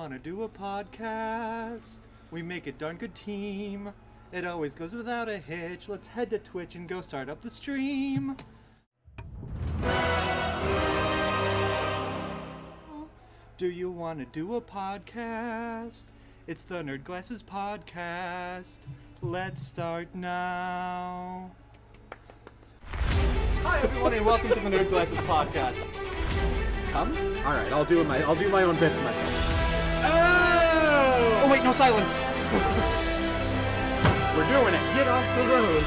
want to do a podcast? We make a darn good team. It always goes without a hitch. Let's head to Twitch and go start up the stream. Do you want to do a podcast? It's the Nerd Glasses Podcast. Let's start now. Hi everyone and welcome to the Nerd Glasses Podcast. Come? Alright, I'll do my own bit for myself. Oh wait, no silence. We're doing it. Get off the road.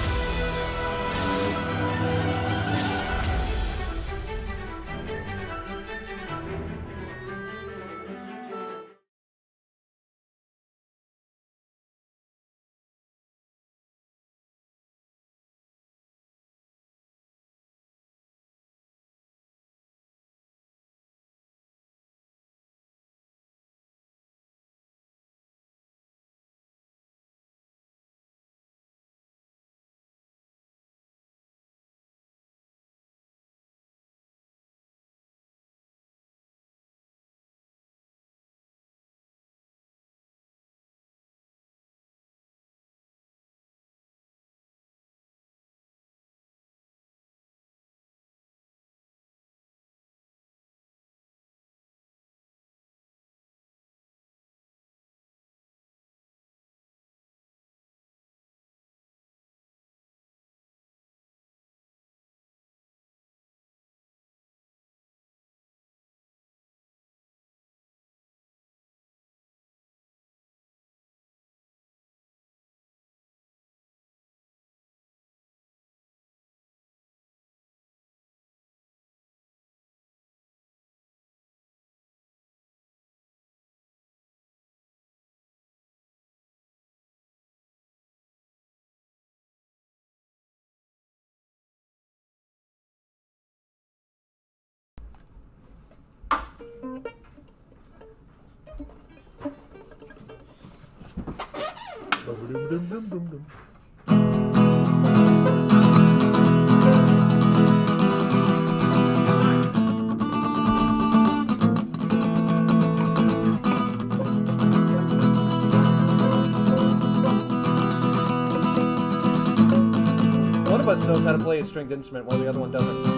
One of us knows how to play a stringed instrument while the other one doesn't.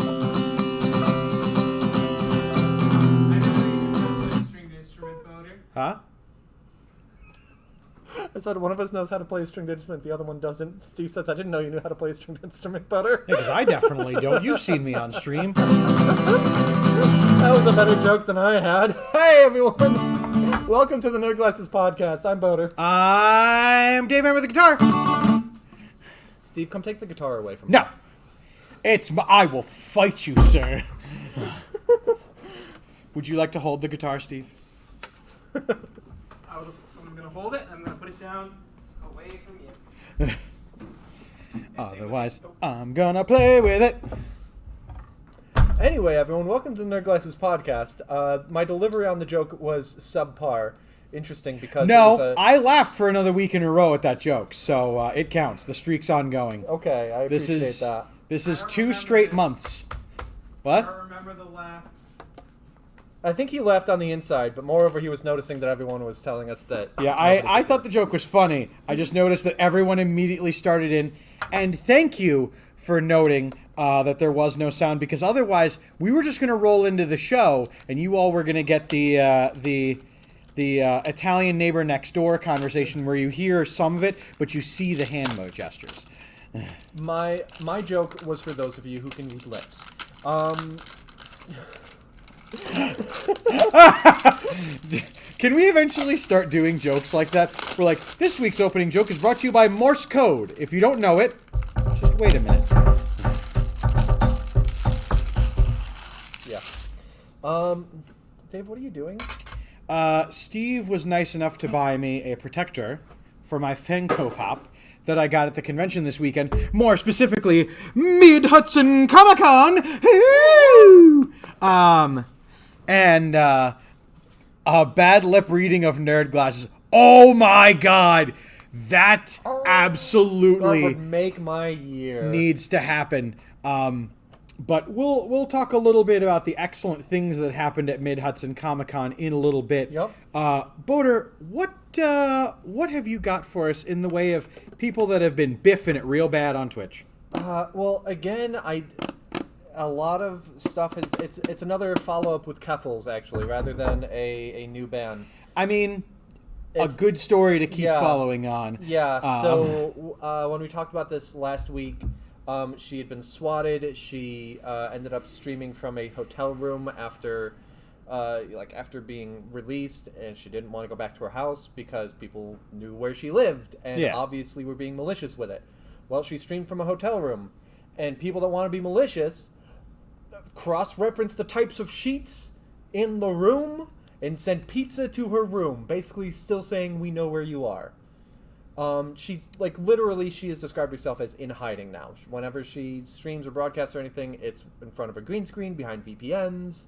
Huh? I said one of us knows how to play a stringed instrument, the other one doesn't. Steve says, I didn't know you knew how to play a stringed instrument better. Yeah, because I definitely don't. You've seen me on stream. That was a better joke than I had. Hey, everyone. Welcome to the Nerd Glasses Podcast. I'm Boater. I'm Dave Man with the guitar. Steve, come take the guitar away from me. No. I will fight you, sir. Would you like to hold the guitar, Steve? I'm going to hold it, and I'm going to put it down away from you. Otherwise, I'm gonna play with it. Anyway, everyone, welcome to the Nerd Glasses Podcast. My delivery on the joke was subpar. Interesting because I laughed for another week in a row at that joke, so it counts. The streak's ongoing. Okay, I appreciate that. This is 2 straight months. What? I remember the laugh. I think he laughed on the inside, but moreover, he was noticing that everyone was telling us that... Yeah, I thought the joke was funny. I just noticed that everyone immediately started in. And thank you for noting that there was no sound, because otherwise we were just going to roll into the show, and you all were going to get the Italian neighbor next door conversation where you hear some of it, but you see the hand mo gestures. My joke was for those of you who can read lips. Can we eventually start doing jokes like that? We're like, this week's opening joke is brought to you by Morse code. If you don't know it, just wait a minute. Yeah. Dave, what are you doing? Steve was nice enough to buy me a protector for my Funko Pop that I got at the convention this weekend. More specifically, Mid Hudson Comic Con. And a bad lip reading of Nerd Glasses. Oh my god! That absolutely that would make my year. Needs to happen. But we'll talk a little bit about the excellent things that happened at Mid Hudson Comic Con in a little bit. Yep. Boater, what have you got for us in the way of people that have been biffing it real bad on Twitch? Well, again, a lot of stuff is it's another follow up with Keffels actually, rather than a new ban. I mean, a good story to keep following on. Yeah. So when we talked about this last week. She had been swatted. She ended up streaming from a hotel room after being released, and she didn't want to go back to her house because people knew where she lived, and obviously were being malicious with it. Well, she streamed from a hotel room, and people that want to be malicious cross-reference the types of sheets in the room and sent pizza to her room, basically still saying, "We know where you are." She's literally, she has described herself as in hiding now. Whenever she streams or broadcasts or anything, it's in front of a green screen behind VPNs.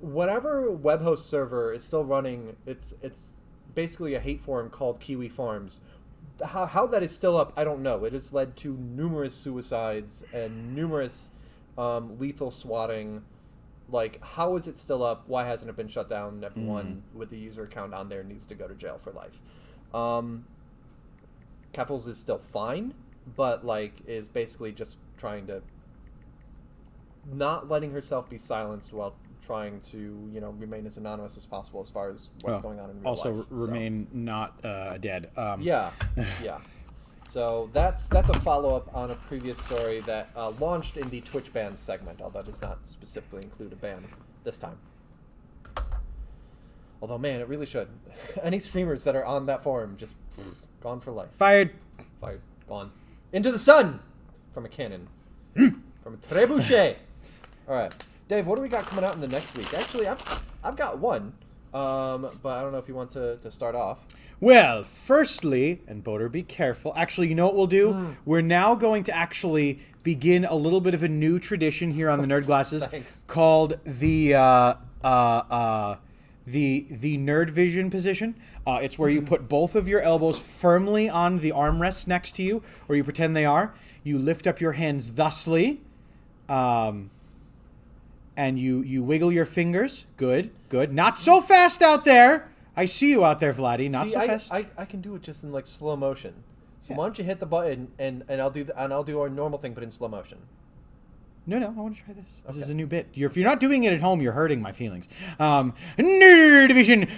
Whatever web host server is still running, it's basically a hate forum called Kiwi Farms. How that is still up, I don't know. It has led to numerous suicides and numerous lethal swatting. How is it still up? Why hasn't it been shut down? Everyone with the user account on there needs to go to jail for life. Keffels is still fine, but is basically just trying to not letting herself be silenced while trying to remain as anonymous as possible as far as what's going on in real life. Also remain not dead. Yeah. So that's a follow-up on a previous story that launched in the Twitch ban segment, although it does not specifically include a ban this time. Although, man, it really should. Any streamers that are on that forum, just gone for life. Fired. Gone. Into the sun! From a cannon. From a trebuchet! Alright. Dave, what do we got coming out in the next week? Actually, I've got one, but I don't know if you want to start off. Well, firstly, and Boater, be careful. Actually, you know what we'll do? We're now going to actually begin a little bit of a new tradition here on the Nerd Glasses called the Nerd Vision position. It's where you put both of your elbows firmly on the armrests next to you, or you pretend they are. You lift up your hands thusly, and you wiggle your fingers. Good. Not so fast out there. I see you out there, Vladdy. Not so fast. I can do it just in slow motion. So why don't you hit the button and I'll do our normal thing, but in slow motion. No, I want to try this. This is a new bit. If you're not doing it at home, you're hurting my feelings. Nerd Division.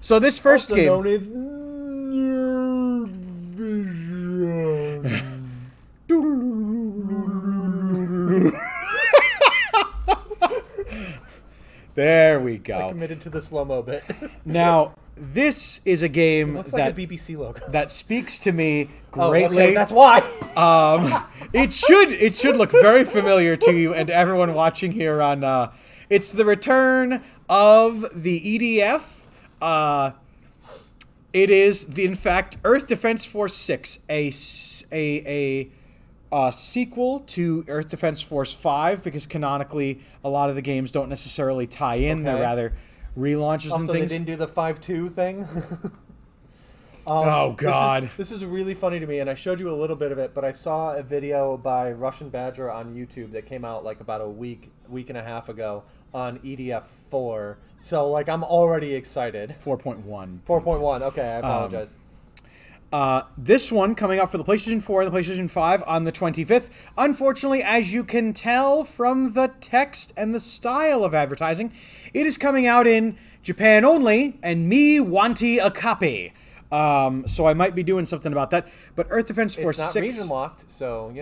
So this first also game, known as Nerd Vision. There we go. I committed to the slow-mo bit. Now, this is a game looks like a BBC logo. that speaks to me greatly. Oh, okay, that's why. It should look very familiar to you and to everyone watching here on. It's the return of the EDF. It is in fact Earth Defense Force 6, a sequel to Earth Defense Force 5, because canonically a lot of the games don't necessarily tie in. Okay. They're rather relaunches and Also, things. they didn't do the 5.2 thing. Oh, God. This is really funny to me, and I showed you a little bit of it, but I saw a video by Russian Badger on YouTube that came out about a week and a half ago on EDF 4. So, I'm already excited. 4.1. 4.1. Okay, I apologize. This one coming out for the PlayStation 4 and the PlayStation 5 on the 25th. Unfortunately, as you can tell from the text and the style of advertising, it is coming out in Japan only, and me wanty a copy. So I might be doing something about that. But Earth Defense Force 6... It's not region locked, so,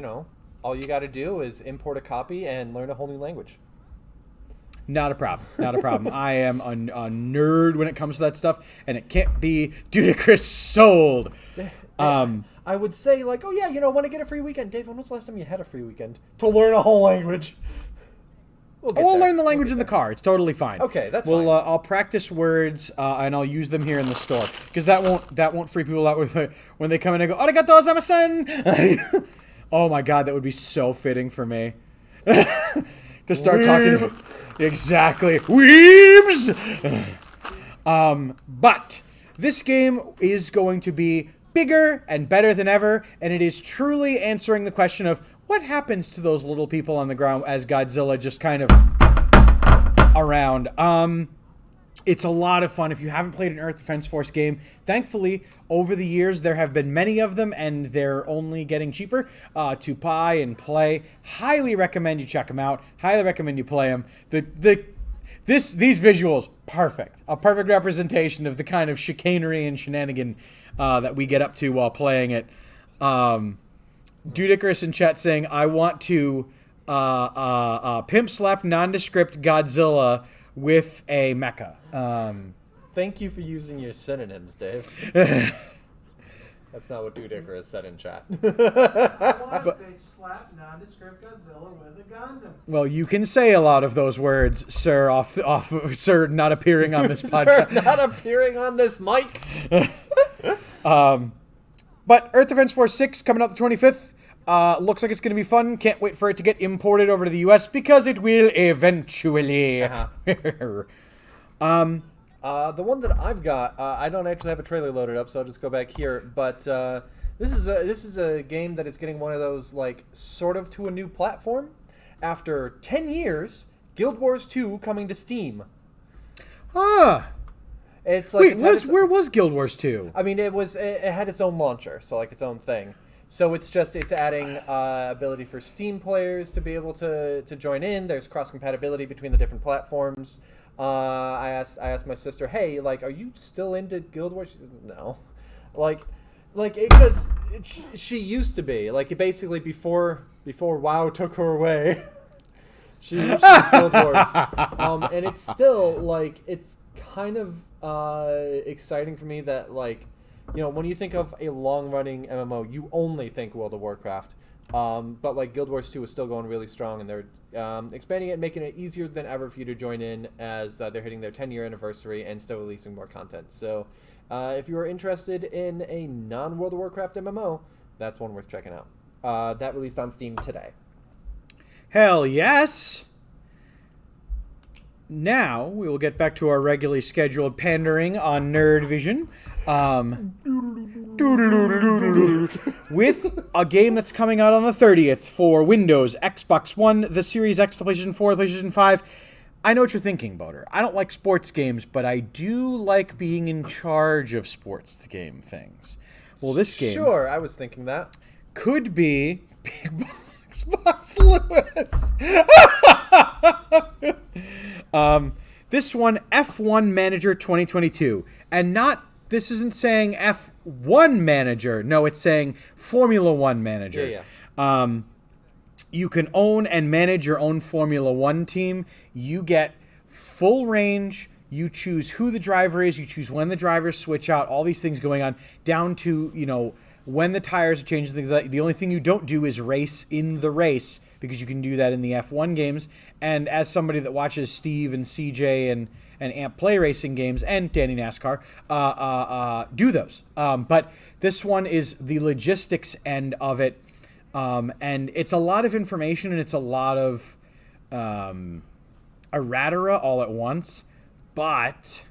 all you got to do is import a copy and learn a whole new language. Not a problem. I am a nerd when it comes to that stuff, and it can't be Ludicrous sold. I would say, want to get a free weekend. Dave, when was the last time you had a free weekend? To learn a whole language. We'll learn the language in the car. It's totally fine. Okay, that's fine. I'll practice words, and I'll use them here in the store, because that won't freak people out when they come in and go, "Arigato gozaimasu." Oh my God, that would be so fitting for me to start talking. Exactly, weebs. But this game is going to be bigger and better than ever, and it is truly answering the question of what happens to those little people on the ground as Godzilla just kind of around. It's a lot of fun. If you haven't played an Earth Defense Force game, thankfully, over the years, there have been many of them, and they're only getting cheaper to buy and play. Highly recommend you check them out. Highly recommend you play them. These visuals, perfect. A perfect representation of the kind of chicanery and shenanigan that we get up to while playing it. Dude Icarus in chat saying, I want to pimp slap nondescript Godzilla with a mecha. Thank you for using your synonyms, Dave. That's not what Dude Icarus said in chat. I want to bitch slap nondescript Godzilla with a Gundam. Well, you can say a lot of those words, sir, sir, not appearing on this podcast. Sir, not appearing on this mic. But Earth Defense Force 6 coming out the 25th. Looks like it's going to be fun. Can't wait for it to get imported over to the US because it will eventually. The one that I've got, I don't actually have a trailer loaded up, so I'll just go back here. But this is a game that is getting one of those, like, sort of to a new platform. After 10 years, Guild Wars 2 coming to Steam. It's like where was Guild Wars 2? I mean, it had its own launcher, so like its own thing. So it's adding ability for Steam players to be able to join in. There's cross compatibility between the different platforms. I asked my sister, hey, like, are you still into Guild Wars? She said, no, because she used to be, like, basically before WoW took her away. she was Guild Wars, and it's still like it's kind of exciting for me that, like, you know, when you think of a long-running MMO, you only think World of Warcraft. But, like, Guild Wars 2 is still going really strong, and they're expanding it and making it easier than ever for you to join in as they're hitting their 10-year anniversary and still releasing more content. So, if you are interested in a non-World of Warcraft MMO, that's one worth checking out. That released on Steam today. Hell yes! Now, we will get back to our regularly scheduled pandering on Nerd Vision. With a game that's coming out on the 30th for Windows, Xbox One, the Series X, the PlayStation 4, the PlayStation 5. I know what you're thinking, Boater. I don't like sports games, but I do like being in charge of sports game things. Well, this game... Sure, I was thinking that. Could be Big Box Lewis. This one, F1 Manager 2022. And not... This isn't saying F1 Manager. No, it's saying Formula One Manager. Yeah. You can own and manage your own Formula One team. You get full range. You choose who the driver is. You choose when the drivers switch out. All these things going on down to, you know, when the tires are changing, things like that. The only thing you don't do is race in the race because you can do that in the F1 games. And as somebody that watches Steve and CJ and Amp play racing games and Danny NASCAR, do those. But this one is the logistics end of it. And it's a lot of information and it's a lot of errata all at once. But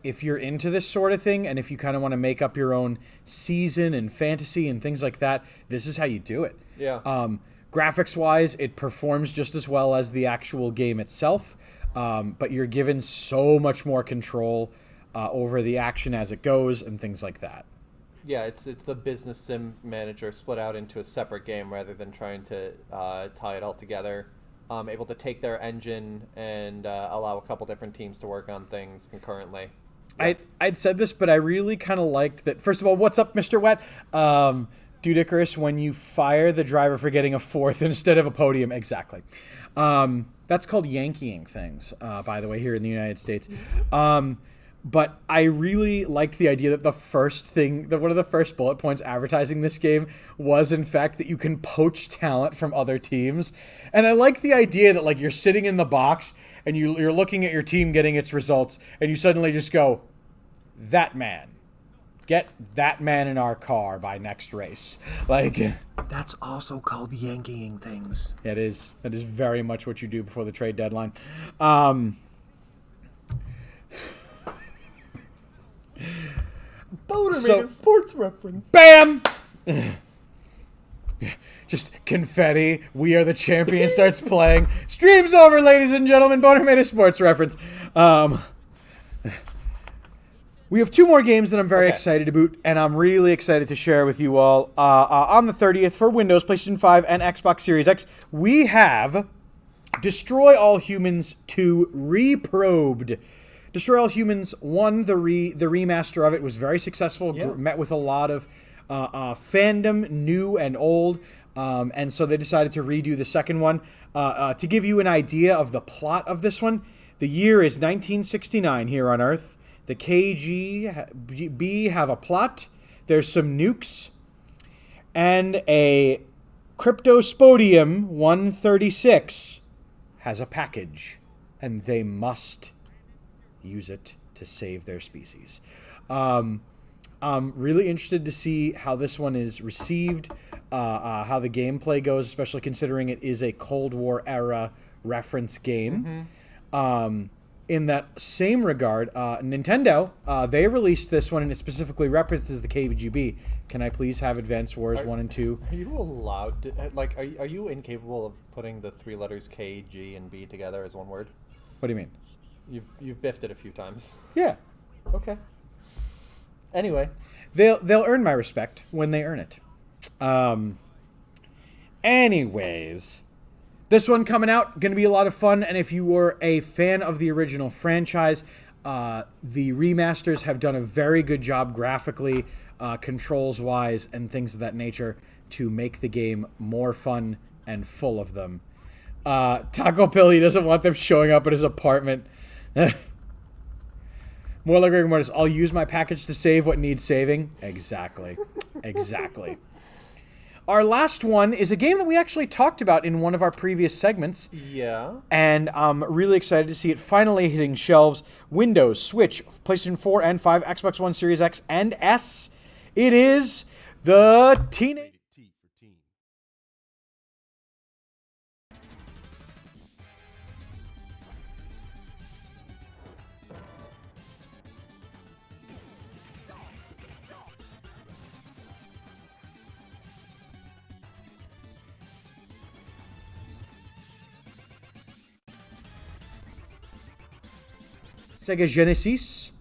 if you're into this sort of thing and if you kind of want to make up your own season and fantasy and things like that, this is how you do it. Yeah. Graphics-wise, it performs just as well as the actual game itself. But you're given so much more control over the action as it goes and things like that. Yeah, it's the business sim manager split out into a separate game rather than trying to tie it all together. Able to take their engine and allow a couple different teams to work on things concurrently. Yeah. I'd said this, but I really kind of liked that. First of all, what's up, Mr. Wet? Dude Icarus, when you fire the driver for getting a fourth instead of a podium. Exactly. That's called yankeeing things, by the way, here in the United States. But I really liked the idea that one of the first bullet points advertising this game was, in fact, that you can poach talent from other teams. And I like the idea that, like, you're sitting in the box and you're looking at your team getting its results, and you suddenly just go, that man. Get that man in our car by next race. Like, that's also called yankeeing things. It is. That is very much what you do before the trade deadline. Boater, made a sports reference. Bam! Just confetti. We Are the Champions starts playing. Stream's over, ladies and gentlemen. Boner made a sports reference. We have 2 more games that I'm very excited to boot, and I'm really excited to share with you all. On the 30th for Windows, PlayStation 5, and Xbox Series X, we have Destroy All Humans 2 Reprobed. Destroy All Humans 1, the remaster of it, was very successful, met with a lot of fandom, new and old, and so they decided to redo the second one. To give you an idea of the plot of this one, the year is 1969 here on Earth. The KGB have a plot. There's some nukes, and a Cryptospodium 136 has a package, and they must use it to save their species. I'm really interested to see how this one is received, how the gameplay goes, especially considering it is a Cold War era reference game. In that same regard, Nintendo, they released this one, and it specifically references the KGB. Can I please have Advance Wars 1 and 2? Are you allowed to, like, are you incapable of putting the 3 letters K, G, and B together as one word? What do you mean? You've biffed it a few times. Yeah. Okay. Anyway. They'll earn my respect when they earn it. Anyways, this one coming out, going to be a lot of fun, and if you were a fan of the original franchise, the remasters have done a very good job graphically, controls-wise, and things of that nature to make the game more fun and full of them. Taco Pill, he doesn't want them showing up at his apartment. More like rigor mortis. I'll use my package to save what needs saving. Exactly. Exactly. Our last one is a game that we actually talked about in one of our previous segments. Yeah. And I'm really excited to see it finally hitting shelves. Windows, Switch, PlayStation 4 and 5, Xbox One, Series X, and S. It is the Teenage... Sega Genesis.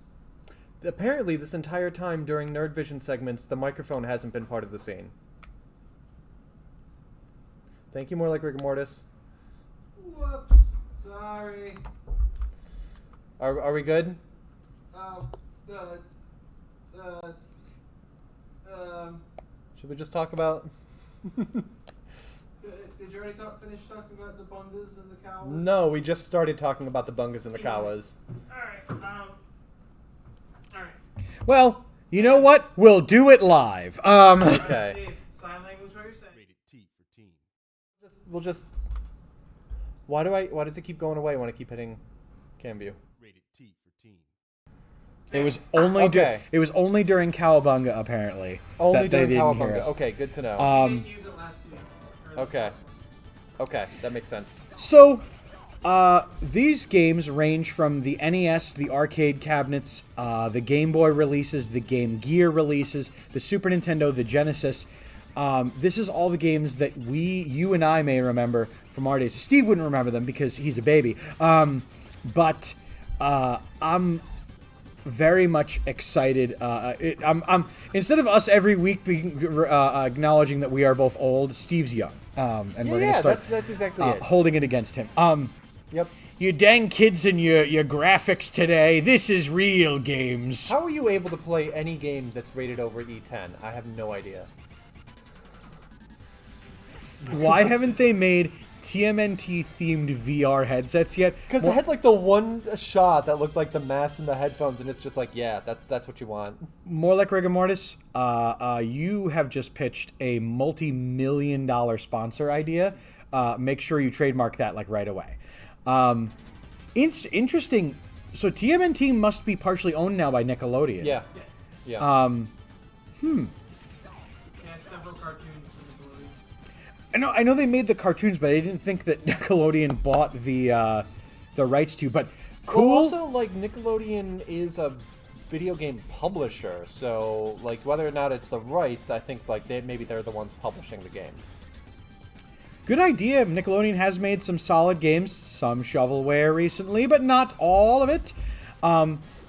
Apparently, this entire time during Nerd Vision segments, the microphone hasn't been part of the scene. Thank you, more like rigor mortis. Whoops. Sorry. Are we good? Should we just talk about... Did you already finish talking about the bungas and the cows? No, we just started talking about the bungas and the kawas. Alright, Well, you know what? We'll do it live. Okay. Dave, sign language, what you're saying. Rated T for teen. We'll just... Why does it keep going away when I keep hitting cam view? Rated T for teen. It was only Okay. it was only during Cowabunga, apparently. Only that they during didn't hear Cowabunga. us. Okay, good to know. We didn't use it last week. Okay. Okay, that makes sense. So, these games range from the NES, the arcade cabinets, the Game Boy releases, the Game Gear releases, the Super Nintendo, the Genesis. This is all the games that you and I may remember from our days. Steve wouldn't remember them because he's a baby. But I'm very much excited. I'm instead of us every week being, acknowledging that we are both old, Steve's young. And we're going to start that's exactly it. holding it against him. Yep. You dang kids and your graphics today. This is real games. How are you able to play any game that's rated over E10? I have no idea. Why haven't they made TMNT themed VR headsets yet? Because they had like the one shot that looked like the mask and the headphones, and it's just like, yeah, that's what you want. More like rigor mortis, you have just pitched a multi-million-dollar sponsor idea. Make sure you trademark that like right away. It's interesting. So TMNT must be partially owned now by Nickelodeon. Yeah. Yes. Yeah. Yeah, several cartoons from Nickelodeon. I know they made the cartoons, but I didn't think that Nickelodeon bought the rights to. But cool. Well, also, like, Nickelodeon is a video game publisher. So, like, whether or not it's the rights, I think, like, maybe they're the ones publishing the game. Good idea. Nickelodeon has made some solid games, some shovelware recently, but not all of it.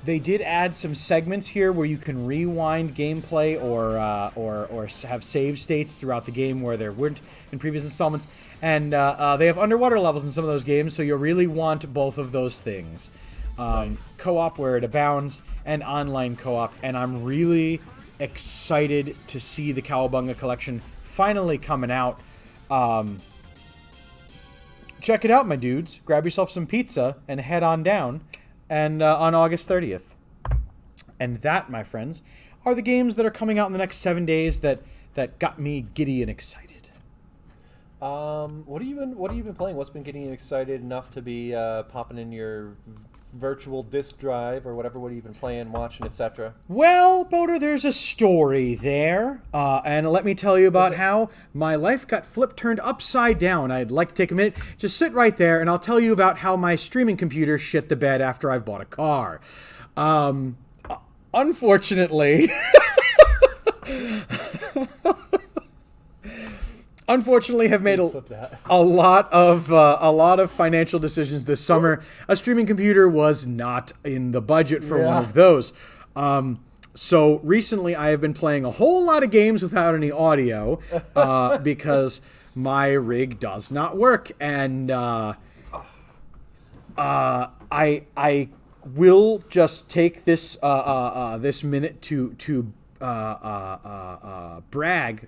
They did add some segments here where you can rewind gameplay or have save states throughout the game where there weren't in previous installments. And they have underwater levels in some of those games, so you'll really want both of those things. Nice. Co-op where it abounds, and online co-op. And I'm really excited to see the Cowabunga collection finally coming out. Check it out, my dudes. Grab yourself some pizza and head on down. And on August 30th. And that, my friends, are the games that are coming out in the next 7 days that got me giddy and excited. What have you been playing? What's been getting you excited enough to be popping in your virtual disk drive or whatever? What have you been playing, watching, etc.? Well, Boder, there's a story there. And let me tell you about how my life got turned upside down. I'd like to take a minute, just sit right there, and I'll tell you about how my streaming computer shit the bed after I've bought a car. Unfortunately... Unfortunately, have made a lot of financial decisions this summer. A streaming computer was not in the budget for one of those. So recently, I have been playing a whole lot of games without any audio because my rig does not work, and I will just take this this minute to brag.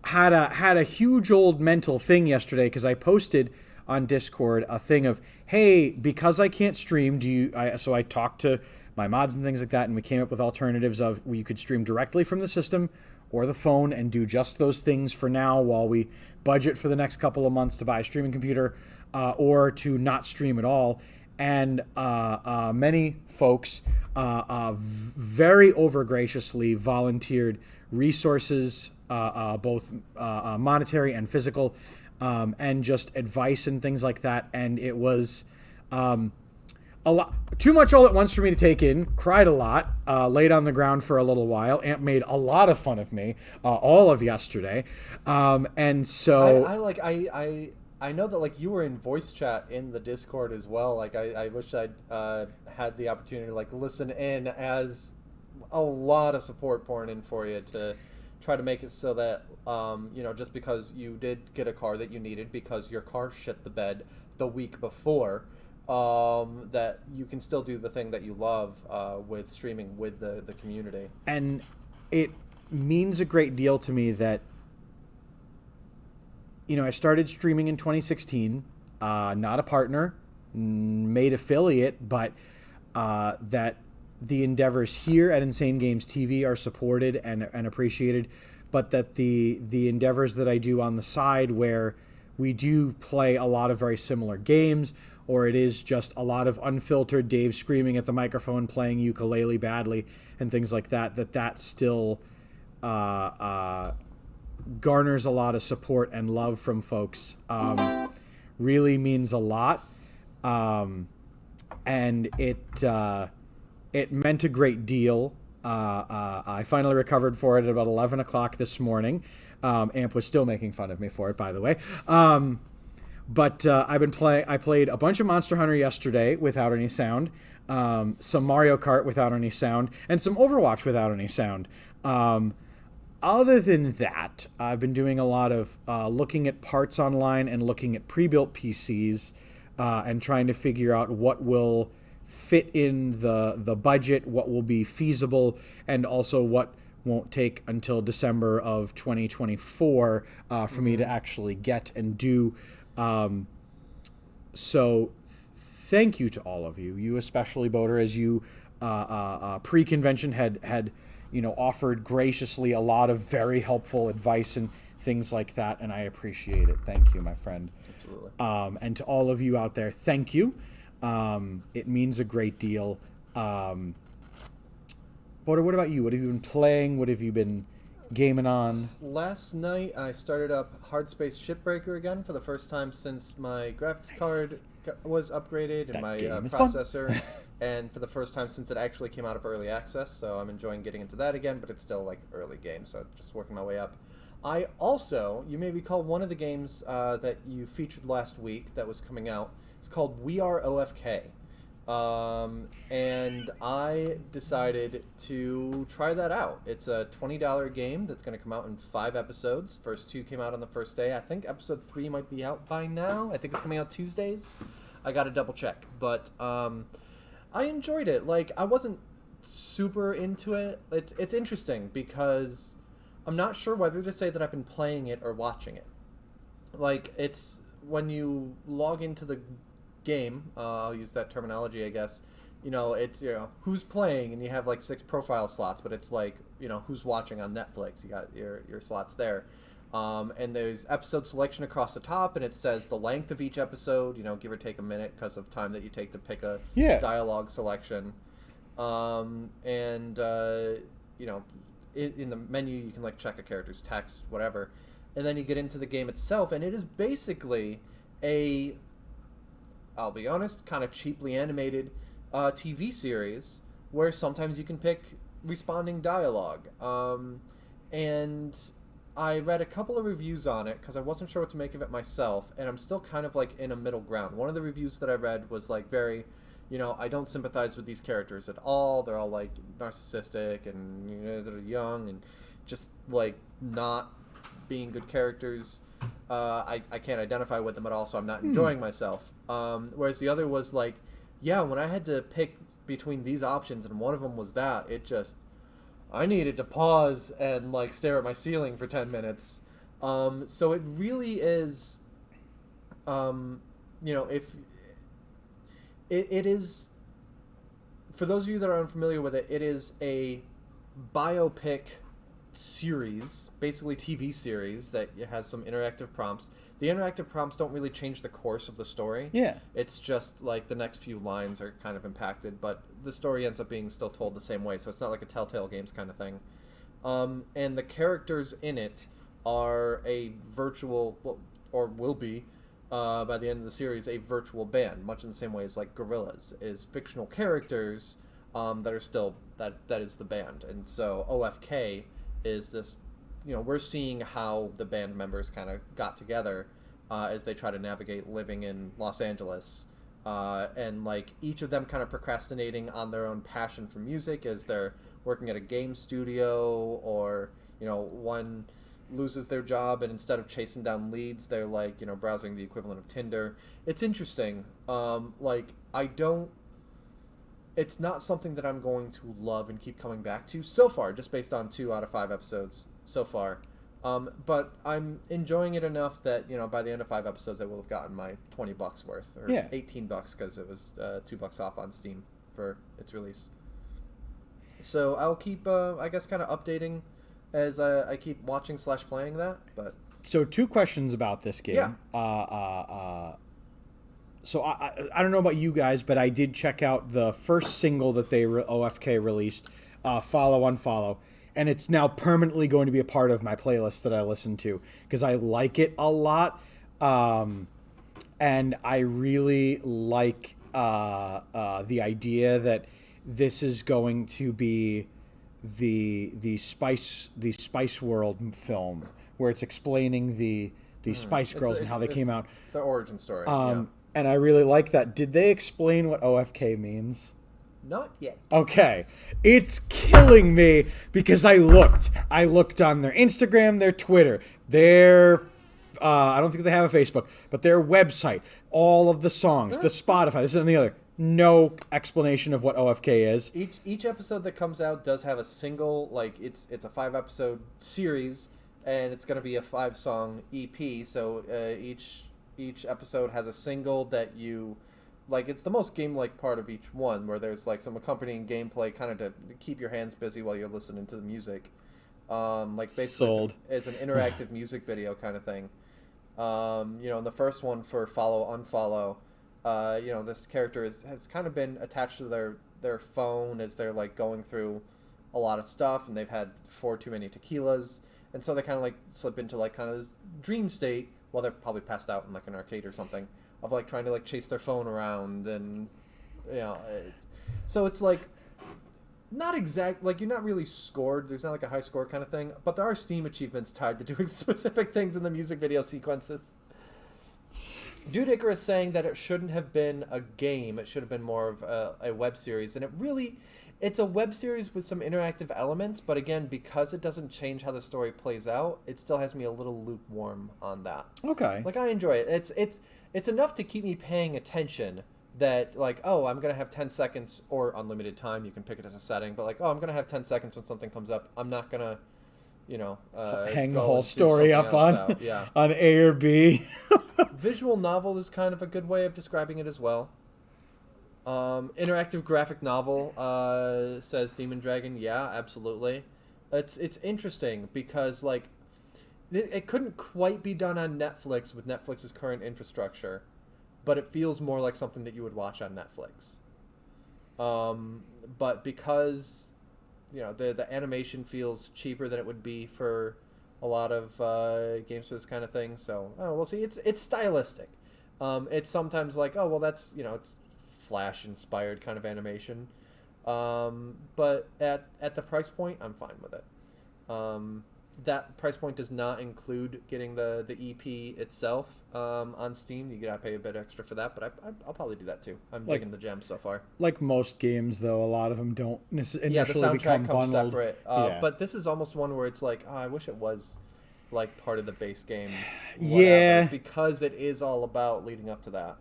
Had a huge old mental thing yesterday because I posted on Discord a thing of, hey, because I can't stream, so I talked to my mods and things like that, and we came up with alternatives of where you could stream directly from the system or the phone and do just those things for now while we budget for the next couple of months to buy a streaming computer, or to not stream at all. And many folks very overgraciously volunteered resources, both monetary and physical, and just advice and things like that. And it was a lot, too much all at once for me to take in. Cried a lot, laid on the ground for a little while. Amp made a lot of fun of me all of yesterday, and so I know that, like, you were in voice chat in the Discord as well. Like, I wish I'd had the opportunity to, like, listen in, as a lot of support pouring in for you to try to make it so that, just because you did get a car that you needed because your car shit the bed the week before, that you can still do the thing that you love with streaming with the community. And it means a great deal to me that, I started streaming in 2016, not a partner, made affiliate, but that the endeavors here at Insane Games TV are supported and appreciated, but that the endeavors that I do on the side where we do play a lot of very similar games, or it is just a lot of unfiltered Dave screaming at the microphone, playing ukulele badly, and things like that, that still garners a lot of support and love from folks, really means a lot, and it meant a great deal. I finally recovered for it at about 11 o'clock this morning. Amp was still making fun of me for it, by the way. But I played a bunch of Monster Hunter yesterday without any sound, some Mario Kart without any sound, and some Overwatch without any sound. Other than that, I've been doing a lot of looking at parts online and looking at pre-built PCs, and trying to figure out what will fit in the budget, what will be feasible, and also what won't take until December of 2024 for me to actually get and do. So thank you to all of you. You especially, Boder, as you pre-convention had offered graciously a lot of very helpful advice and things like that, and I appreciate it. Thank you, my friend. Absolutely. And to all of you out there, thank you. It means a great deal. Boder, what about you? What have you been playing? What have you been gaming on? Last night I started up Hardspace Shipbreaker again for the first time since my graphics card was upgraded and That my game is fun. processor, and for the first time since it actually came out of early access, so I'm enjoying getting into that again. But it's still like early game, so just working my way up. I also, you may recall one of the games that you featured last week that was coming out. It's called We Are OFK. And I decided to try that out. It's a $20 game that's going to come out in 5 episodes. First 2 came out on the first day. I think episode 3 might be out by now. I think it's coming out Tuesdays. I got to double check. But I enjoyed it. Like, I wasn't super into it. It's interesting because I'm not sure whether to say that I've been playing it or watching it. Like, it's when you log into the game, I'll use that terminology, I guess. It's who's playing, and you have like 6 profile slots, but it's like who's watching on Netflix. You got your slots there, and there's episode selection across the top, and it says the length of each episode. Give or take a minute because of time that you take to pick a dialogue selection, and in the menu you can like check a character's text, whatever, and then you get into the game itself, and it is basically I'll be honest, kind of cheaply animated TV series where sometimes you can pick responding dialogue. And I read a couple of reviews on it because I wasn't sure what to make of it myself, and I'm still kind of like in a middle ground. One of the reviews that I read was like very, I don't sympathize with these characters at all. They're all like narcissistic and they're young and just like not being good characters. I can't identify with them at all, so I'm not enjoying myself. Whereas the other was like, when I had to pick between these options and one of them was that, I needed to pause and like stare at my ceiling for 10 minutes. So it really is, if it is, for those of you that are unfamiliar with it, it is a biopic series, basically TV series that has some interactive prompts. The interactive prompts don't really change the course of the story. Yeah. It's just like the next few lines are kind of impacted, but the story ends up being still told the same way, so it's not like a Telltale Games kind of thing. And the characters in it are a virtual, or will be, by the end of the series, a virtual band, much in the same way as like Gorillaz is fictional characters that are still, that is the band. And so OFK is this, we're seeing how the band members kind of got together as they try to navigate living in Los Angeles. And like each of them kind of procrastinating on their own passion for music as they're working at a game studio, or, one loses their job and instead of chasing down leads, they're like, browsing the equivalent of Tinder. It's interesting. It's not something that I'm going to love and keep coming back to so far, just based on 2 out of 5 episodes so far. But I'm enjoying it enough that, by the end of 5 episodes, I will have gotten my $20 worth, or $18 because it was $2 off on Steam for its release. So I'll keep, I guess, kind of updating as I keep watching / playing that. But so 2 questions about this game. Yeah. So I don't know about you guys, but I did check out the first single that they OFK released, Follow Unfollow, and it's now permanently going to be a part of my playlist that I listen to because I like it a lot, and I really like the idea that this is going to be the Spice World film where it's explaining the Spice Girls and how they came out. It's their origin story. And I really like that. Did they explain what OFK means? Not yet. Okay. It's killing me because I looked on their Instagram, their Twitter, their, I don't think they have a Facebook, but their website, all of the songs, the Spotify, this and the other. No explanation of what OFK is. Each episode that comes out does have a single, like, it's a 5-episode series, and it's going to be a 5-song EP, so each episode has a single that you, like, it's the most game-like part of each one, where there's like some accompanying gameplay kind of to keep your hands busy while you're listening to the music. Like basically as an interactive music video kind of thing. In the first one for Follow Unfollow, this character has kind of been attached to their phone as they're like going through a lot of stuff, and they've had 4 too many tequilas, and so they kind of like slip into like kind of this dream state while they're probably passed out in like an arcade or something, of like trying to like chase their phone around and so it's like not exact, like you're not really scored. There's not like a high score kind of thing, but there are Steam achievements tied to doing specific things in the music video sequences. Dude Icarus saying that it shouldn't have been a game. It should have been more of a web series, and it's a web series with some interactive elements. But again, because it doesn't change how the story plays out, it still has me a little lukewarm on that. Okay. Like I enjoy it. It's enough to keep me paying attention. That like, oh, I'm gonna have 10 seconds or unlimited time. You can pick it as a setting, but like, oh, I'm gonna have 10 seconds when something comes up. I'm not gonna, hang the whole story up on yeah. on A or B. Visual novel is kind of a good way of describing it as well. Interactive graphic novel, says Demon Dragon. Yeah, absolutely. It's interesting because like it couldn't quite be done on Netflix with Netflix's current infrastructure. But it feels more like something that you would watch on Netflix. But because, the animation feels cheaper than it would be for a lot of games for this kind of thing. So, we'll see. It's stylistic. It's sometimes like, oh, well, that's, it's Flash-inspired kind of animation. But at the price point, I'm fine with it. That price point does not include getting the EP itself on Steam. You gotta pay a bit extra for that, but I'll probably do that too. I'm digging the gems so far. Like most games, though, a lot of them don't initially the soundtrack become comes bundled. separate. But this is almost one where it's like, oh, I wish it was like part of the base game. Yeah. Because it is all about leading up to that.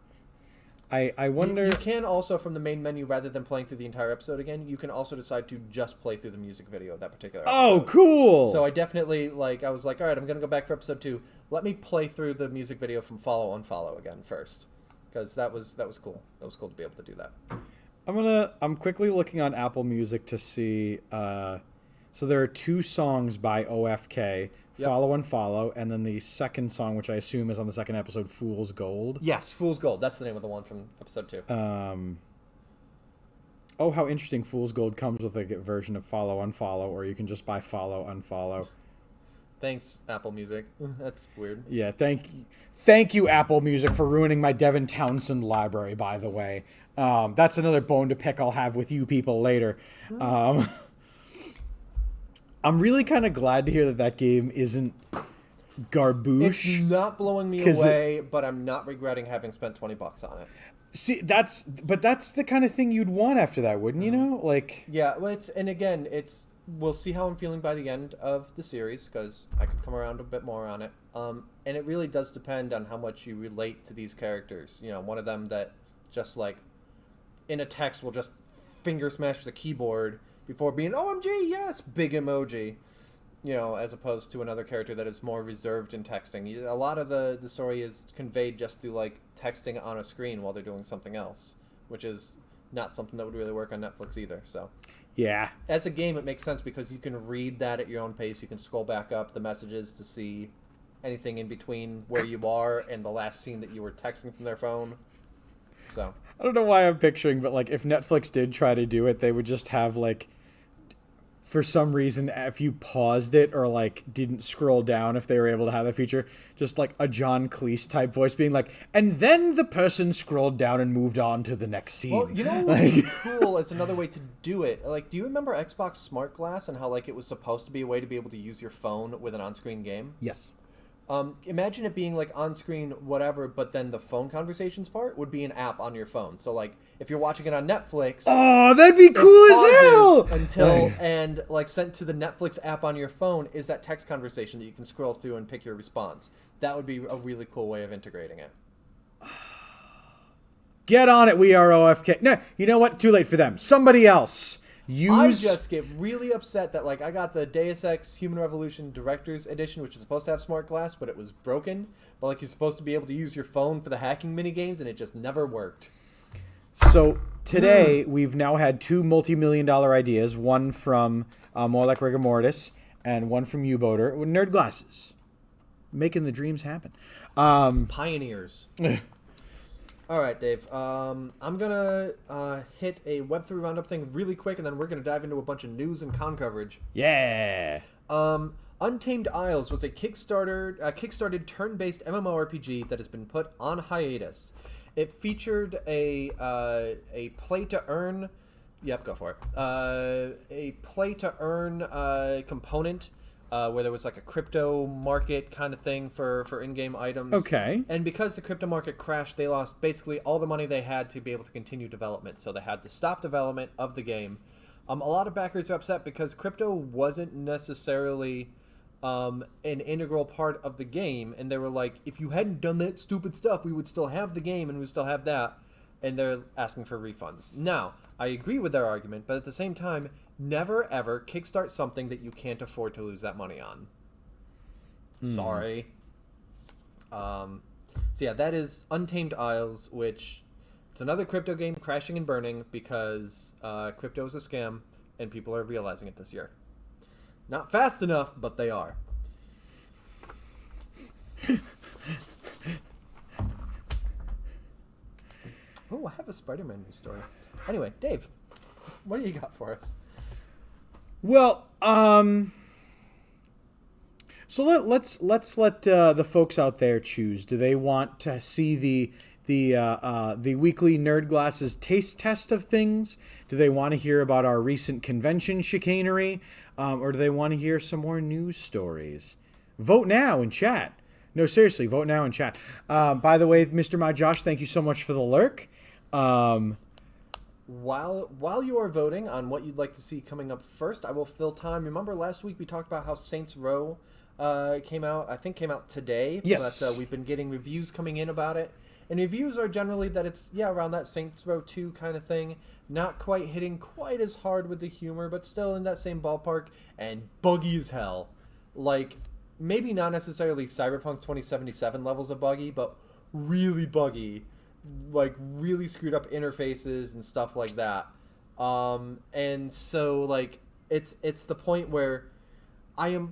I wonder... You can also, from the main menu, rather than playing through the entire episode again, you can also decide to just play through the music video of that particular episode. Oh, cool! So I definitely, I was like, all right, I'm going to go back for episode 2. Let me play through the music video from Follow Unfollow again first. Because that was cool. That was cool to be able to do that. I'm quickly looking on Apple Music to see... so there are 2 songs by OFK, Follow Unfollow, and then the second song, which I assume is on the second episode, Fool's Gold. Yes, Fool's Gold. That's the name of the one from episode 2. Oh, how interesting. Fool's Gold comes with a version of Follow Unfollow, or you can just buy Follow Unfollow. Thanks, Apple Music. That's weird. Yeah, thank you, Apple Music, for ruining my Devin Townsend library, by the way. That's another bone to pick I'll have with you people later. I'm really kind of glad to hear that game isn't garboosh. It's not blowing me away, but I'm not regretting having spent $20 on it. See, that's the kind of thing you'd want after that, wouldn't you know? Like, yeah, well, we'll see how I'm feeling by the end of the series, because I could come around a bit more on it. And it really does depend on how much you relate to these characters. One of them that just like in a text will just finger smash the keyboard before being OMG, yes, big emoji. As opposed to another character that is more reserved in texting. A lot of the story is conveyed just through like texting on a screen while they're doing something else, which is not something that would really work on Netflix either. So yeah, as a game, it makes sense because you can read that at your own pace. You can scroll back up the messages to see anything in between where you are and the last scene that you were texting from their phone. So I don't know why I'm picturing, but like if Netflix did try to do it, they would just have like, for some reason, if you paused it or like didn't scroll down, if they were able to have that feature, just like a John Cleese type voice being like, and then the person scrolled down and moved on to the next scene. Well, what would be cool is another way to do it. Like, do you remember Xbox Smart Glass and how like it was supposed to be a way to be able to use your phone with an on-screen game? Yes. Imagine it being like on-screen whatever, but then the phone conversations part would be an app on your phone. So like if you're watching it on Netflix, oh, that'd be cool as hell. And like sent to the Netflix app on your phone is that text conversation that you can scroll through and pick your response. That would be a really cool way of integrating it. Get on it, we are OFK. No, you know what? Too late for them. Somebody else. I just get really upset that like I got the Deus Ex Human Revolution Director's Edition, which is supposed to have smart glass, but it was broken. But like you're supposed to be able to use your phone for the hacking mini games, and it just never worked. So today we've now had 2 multi-million-dollar ideas, one from More Like Rigor Mortis and one from U-Boater with Nerd Glasses, making the dreams happen. Pioneers. All right, Dave. I'm going to hit a Web3 roundup thing really quick, and then we're going to dive into a bunch of news and con coverage. Yeah. Untamed Aisles was a kickstarted turn-based MMORPG that has been put on hiatus. It featured a play-to-earn... Yep, go for it. A play-to-earn component where there was like a crypto market kind of thing for in-game items. Okay. And because the crypto market crashed, they lost basically all the money they had to be able to continue development. So they had to stop development of the game. A lot of backers are upset because crypto wasn't necessarily an integral part of the game. And they were like, if you hadn't done that stupid stuff, we would still have the game and we would still have that. And they're asking for refunds. Now, I agree with their argument, but at the same time, never ever kickstart something that you can't afford to lose that money on. Sorry. So yeah, that is Untamed Aisles, which it's another crypto game crashing and burning because crypto is a scam and people are realizing it this year. Not fast enough, but they are. Oh, I have a Spider-Man news story. Anyway, Dave, what do you got for us? Well, so let's let the folks out there choose. Do they want to see the weekly Nerd Glasses taste test of things? Do they want to hear about our recent convention chicanery, or do they want to hear some more news stories? Vote now in chat. No, seriously, vote now in chat. By the way, Mr. My Josh, thank you so much for the lurk. While you are voting on what you'd like to see coming up first, I will fill time. Remember last week we talked about how Saints Row came out today. Yes. But we've been getting reviews coming in about it. And reviews are generally that it's, around that Saints Row 2 kind of thing. Not quite hitting quite as hard with the humor, but still in that same ballpark. And buggy as hell. Like, maybe not necessarily Cyberpunk 2077 levels of buggy, but really buggy. Like really screwed up interfaces and stuff like that. And so like it's the point where it's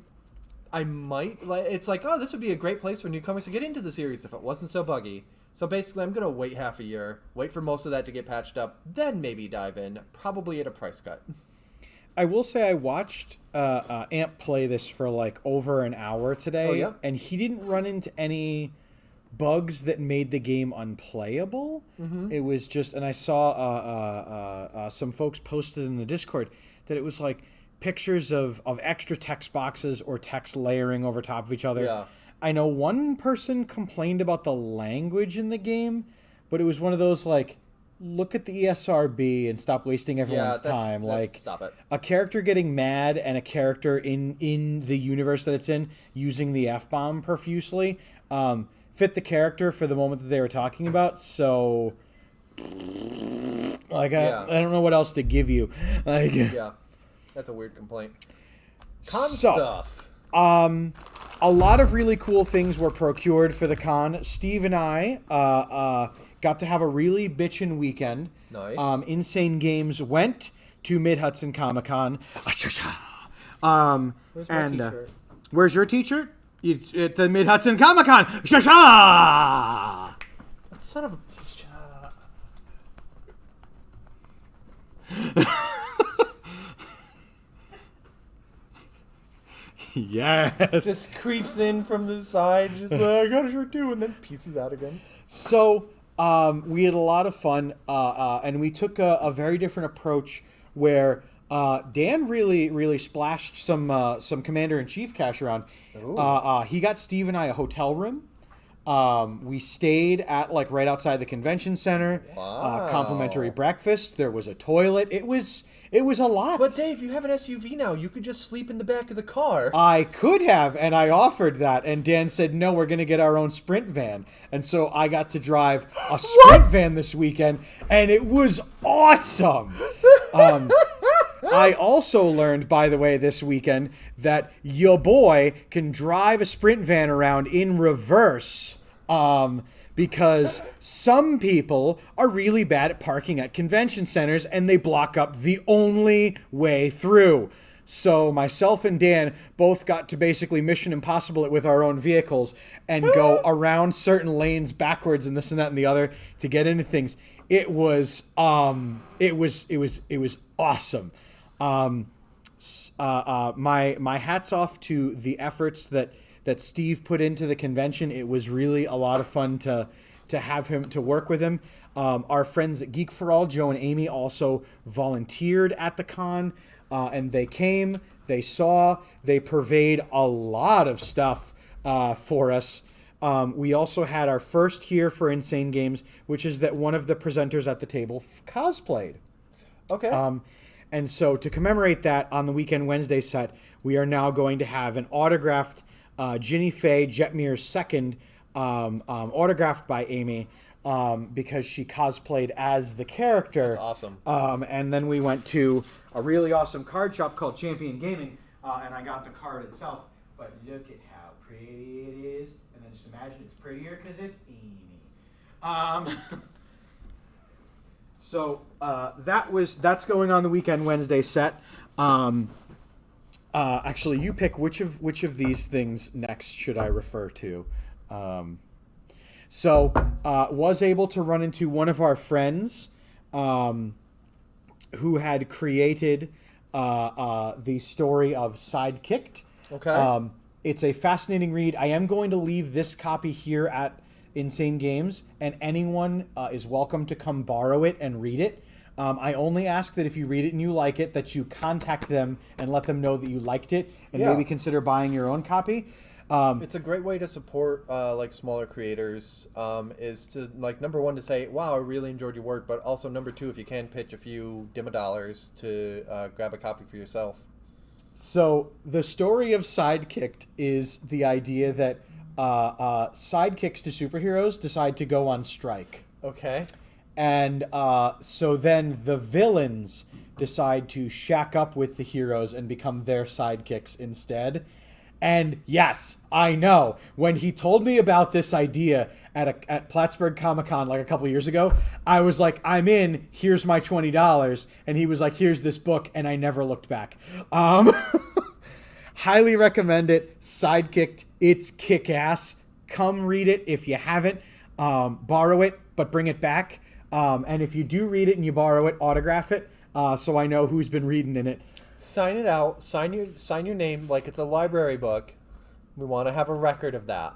like, oh, this would be a great place for newcomers to get into the series if it wasn't so buggy. So basically I'm gonna wait half a year, wait for most of that to get patched up, then maybe dive in, probably at a price cut. I will say I watched Amp play this for like over an hour today. Oh, yeah? And he didn't run into any bugs that made the game unplayable. Mm-hmm. It was just, and I saw some folks posted in the Discord that it was like pictures of extra text boxes or text layering over top of each other. Yeah. I know one person complained about the language in the game, but it was one of those like, look at the ESRB and stop wasting everyone's time. Like, stop it. A character getting mad and a character in the universe that it's in using the F-bomb profusely fit the character for the moment that they were talking about. So, like, I don't know what else to give you. Like, yeah, that's a weird complaint. Stuff. A lot of really cool things were procured for the con. Steve and I got to have a really bitchin' weekend. Nice. Insane Games went to Mid Hudson Comic Con. Where's my t-shirt? Where's your t-shirt? It's at the Mid Hudson Comic Con. Shasha! Son of a... Yes. Just creeps in from the side, just like, I got a shirt too, and then pieces out again. So, we had a lot of fun, and we took a very different approach where Dan really splashed some Commander-in-Chief cash around. He got Steve and I a hotel room. We stayed at like right outside the convention center. Wow. Complimentary breakfast. There was a toilet. It was a lot. But Dave, you have an SUV now. You could just sleep in the back of the car. I could have, and I offered that, and Dan said, no, we're going to get our own Sprint van. And so I got to drive a Sprint van this weekend, and it was awesome. I also learned, by the way, this weekend that your boy can drive a Sprint van around in reverse because some people are really bad at parking at convention centers and they block up the only way through. So myself and Dan both got to basically Mission Impossible it with our own vehicles and go around certain lanes backwards and this and that and the other to get into things. It was awesome. my hats off to the efforts that Steve put into the convention. It was really a lot of fun to have him, to work with him. Our friends at Geek for All, Joe and Amy, also volunteered at the con, and they came, they saw, they purveyed a lot of stuff for us. We also had our first here for Insane Games, which is that one of the presenters at the table cosplayed. Okay. And so to commemorate that, on the Weekend Wednesday set, we are now going to have an autographed Ginny Faye Jetmir's second, autographed by Amy, because she cosplayed as the character. That's awesome. And then we went to a really awesome card shop called Champion Gaming, and I got the card itself. But look at how pretty it is, and then just imagine it's prettier because it's Amy. So that's going on the Weekend Wednesday set. Actually, you pick which of these things next should I refer to. Was able to run into one of our friends who had created the story of Sidekicked. Okay. It's a fascinating read. I am going to leave this copy here at Insane Games, and anyone is welcome to come borrow it and read it. I only ask that if you read it and you like it, that you contact them and let them know that you liked it, and maybe consider buying your own copy. It's a great way to support like smaller creators. Is to like number one to say, "Wow, I really enjoyed your work," but also number two, if you can pitch a few dimma dollars to grab a copy for yourself. So the story of Sidekicked is the idea that sidekicks to superheroes decide to go on strike. Okay. And so then the villains decide to shack up with the heroes and become their sidekicks instead. And yes, I know. When he told me about this idea at Plattsburgh Comic Con like a couple years ago, I was like, I'm in. Here's my $20. And he was like, here's this book. And I never looked back. Highly recommend it. Sidekicked. It's kick-ass. Come read it if you haven't. Borrow it, but bring it back. And if you do read it and you borrow it, autograph it, so I know who's been reading in it. Sign it out. Sign your name like it's a library book. We want to have a record of that.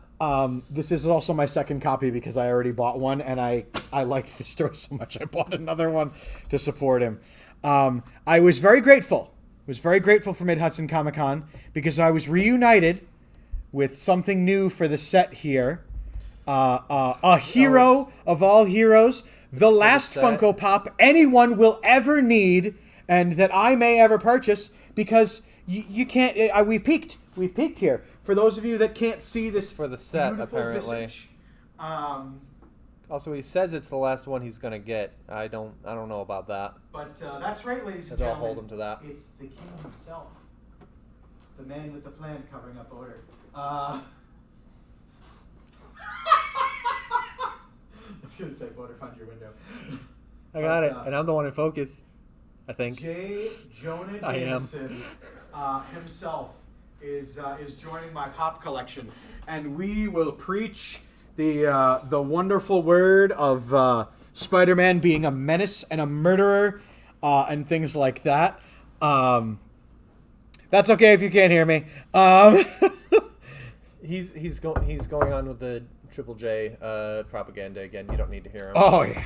This is also my second copy because I already bought one, and I liked the story so much I bought another one to support him. I was very grateful. For Mid Hudson Comic Con because I was reunited with something new for the set here. A hero of all heroes, the last Funko Pop anyone will ever need, and that I may ever purchase, because you can't. We've peaked here. For those of you that can't see this, for the set apparently. Visage, also, he says it's the last one he's gonna get. I don't know about that. But that's right, ladies and Maybe I'll gentlemen. hold him to that. It's the king himself, the man with the plan covering up odor. I was gonna say, "Voter, find your window." I got it, and I'm the one in focus, I think. J. Jonah I am. Jameson himself is joining my pop collection, and we will preach the wonderful word of Spider-Man being a menace and a murderer, and things like that. That's okay if you can't hear me. He's going on with the Triple J propaganda again. You don't need to hear him. Oh yeah,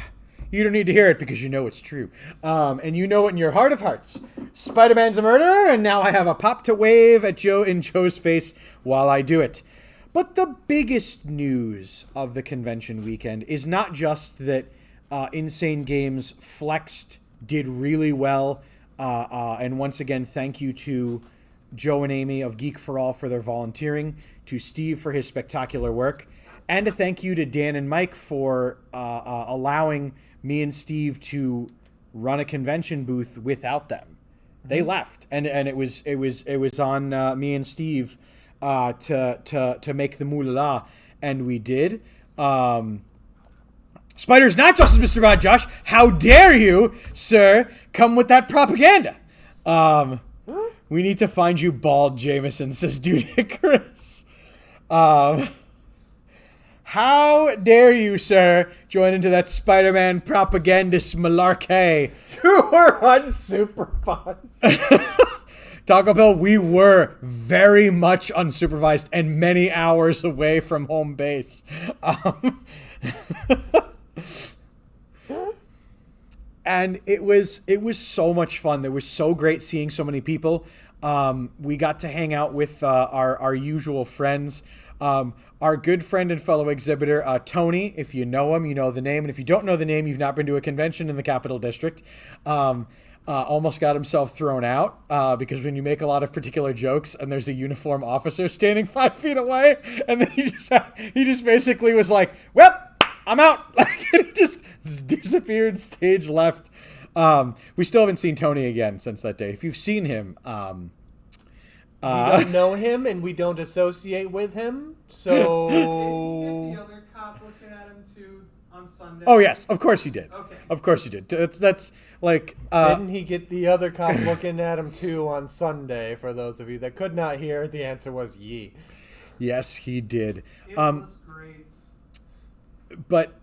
you don't need to hear it because you know it's true, and you know it in your heart of hearts. Spider-Man's a murderer, and now I have a pop to wave at Joe's face while I do it. But the biggest news of the convention weekend is not just that Insane Games flexed, did really well, and once again, thank you to Joe and Amy of Geek for All for their volunteering, to Steve for his spectacular work, and a thank you to Dan and Mike for allowing me and Steve to run a convention booth without them. They left, and it was on me and Steve to make the moolah, and we did. Spider's not justice, Mr. Bad Josh. How dare you, sir, come with that propaganda? We need to find you bald, Jameson, says Dudicurus. How dare you, sir, join into that Spider-Man propagandist malarkey? You were unsupervised. Taco Bell, we were very much unsupervised and many hours away from home base. And it was so much fun. It was so great seeing so many people. We got to hang out with our usual friends. Our good friend and fellow exhibitor, Tony, if you know him, you know the name. And if you don't know the name, you've not been to a convention in the Capital District. Almost got himself thrown out because when you make a lot of particular jokes and there's a uniform officer standing 5 feet away, and then he just basically was like, well, I'm out. Like, he just disappeared, stage left. We still haven't seen Tony again since that day. If you've seen him, we don't know him and we don't associate with him, so... Did you get the other cop looking at him too on Sunday? Oh yes, of course he did. Okay. Of course he did. That's like. Didn't he get the other cop looking at him too on Sunday? For those of you that could not hear, the answer was ye. Yes, he did. It was great. But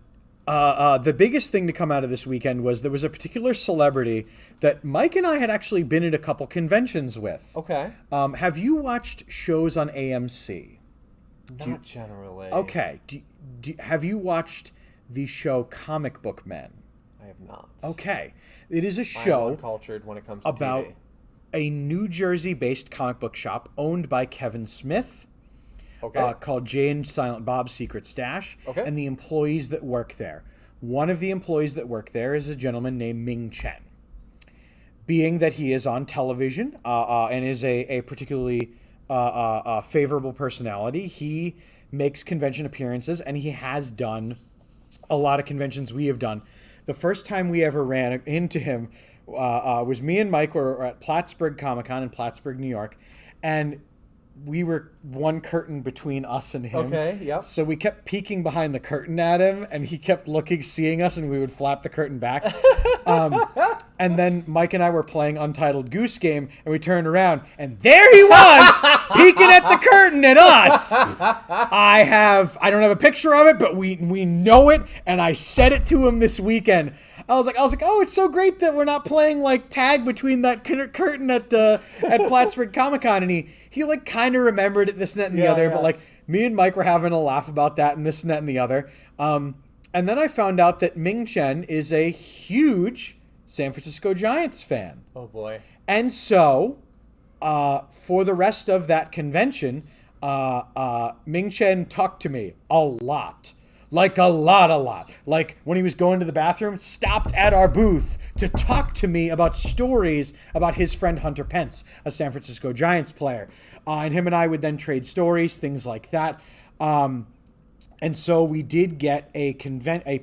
the biggest thing to come out of this weekend was there was a particular celebrity that Mike and I had actually been at a couple conventions with. Okay. Have you watched shows on AMC? Not generally. Okay. Have you watched the show Comic Book Men? I have not. Okay. It is a I'm show uncultured when it comes to about TV. a New Jersey-based comic book shop owned by Kevin Smith. Okay. Called Jay and Silent Bob's Secret Stash, Okay. and the employees that work there. One of the employees that work there is a gentleman named Ming Chen. Being that he is on television and is a particularly favorable personality, he makes convention appearances, and he has done a lot of conventions we have done. The first time we ever ran into him was me and Mike were at Plattsburgh Comic Con in Plattsburgh, New York, and we were one curtain between us and him. Okay, yep. So we kept peeking behind the curtain at him, and he kept seeing us, and we would flap the curtain back. And then Mike and I were playing Untitled Goose Game, and we turned around, and there he was, peeking at the curtain at us. I don't have a picture of it, but we know it, and I said it to him this weekend. I was like, oh, it's so great that we're not playing like tag between that curtain at Plattsburgh Comic Con, and he like kind of remembered it, this and that and the other, but like me and Mike were having a laugh about that and this and that and the other. And then I found out that Ming Chen is a huge San Francisco Giants fan. Oh boy. And so, for the rest of that convention, Ming Chen talked to me a lot. Like a lot. Like when he was going to the bathroom, stopped at our booth to talk to me about stories about his friend Hunter Pence, a San Francisco Giants player. And him and I would then trade stories, things like that. And so we did get a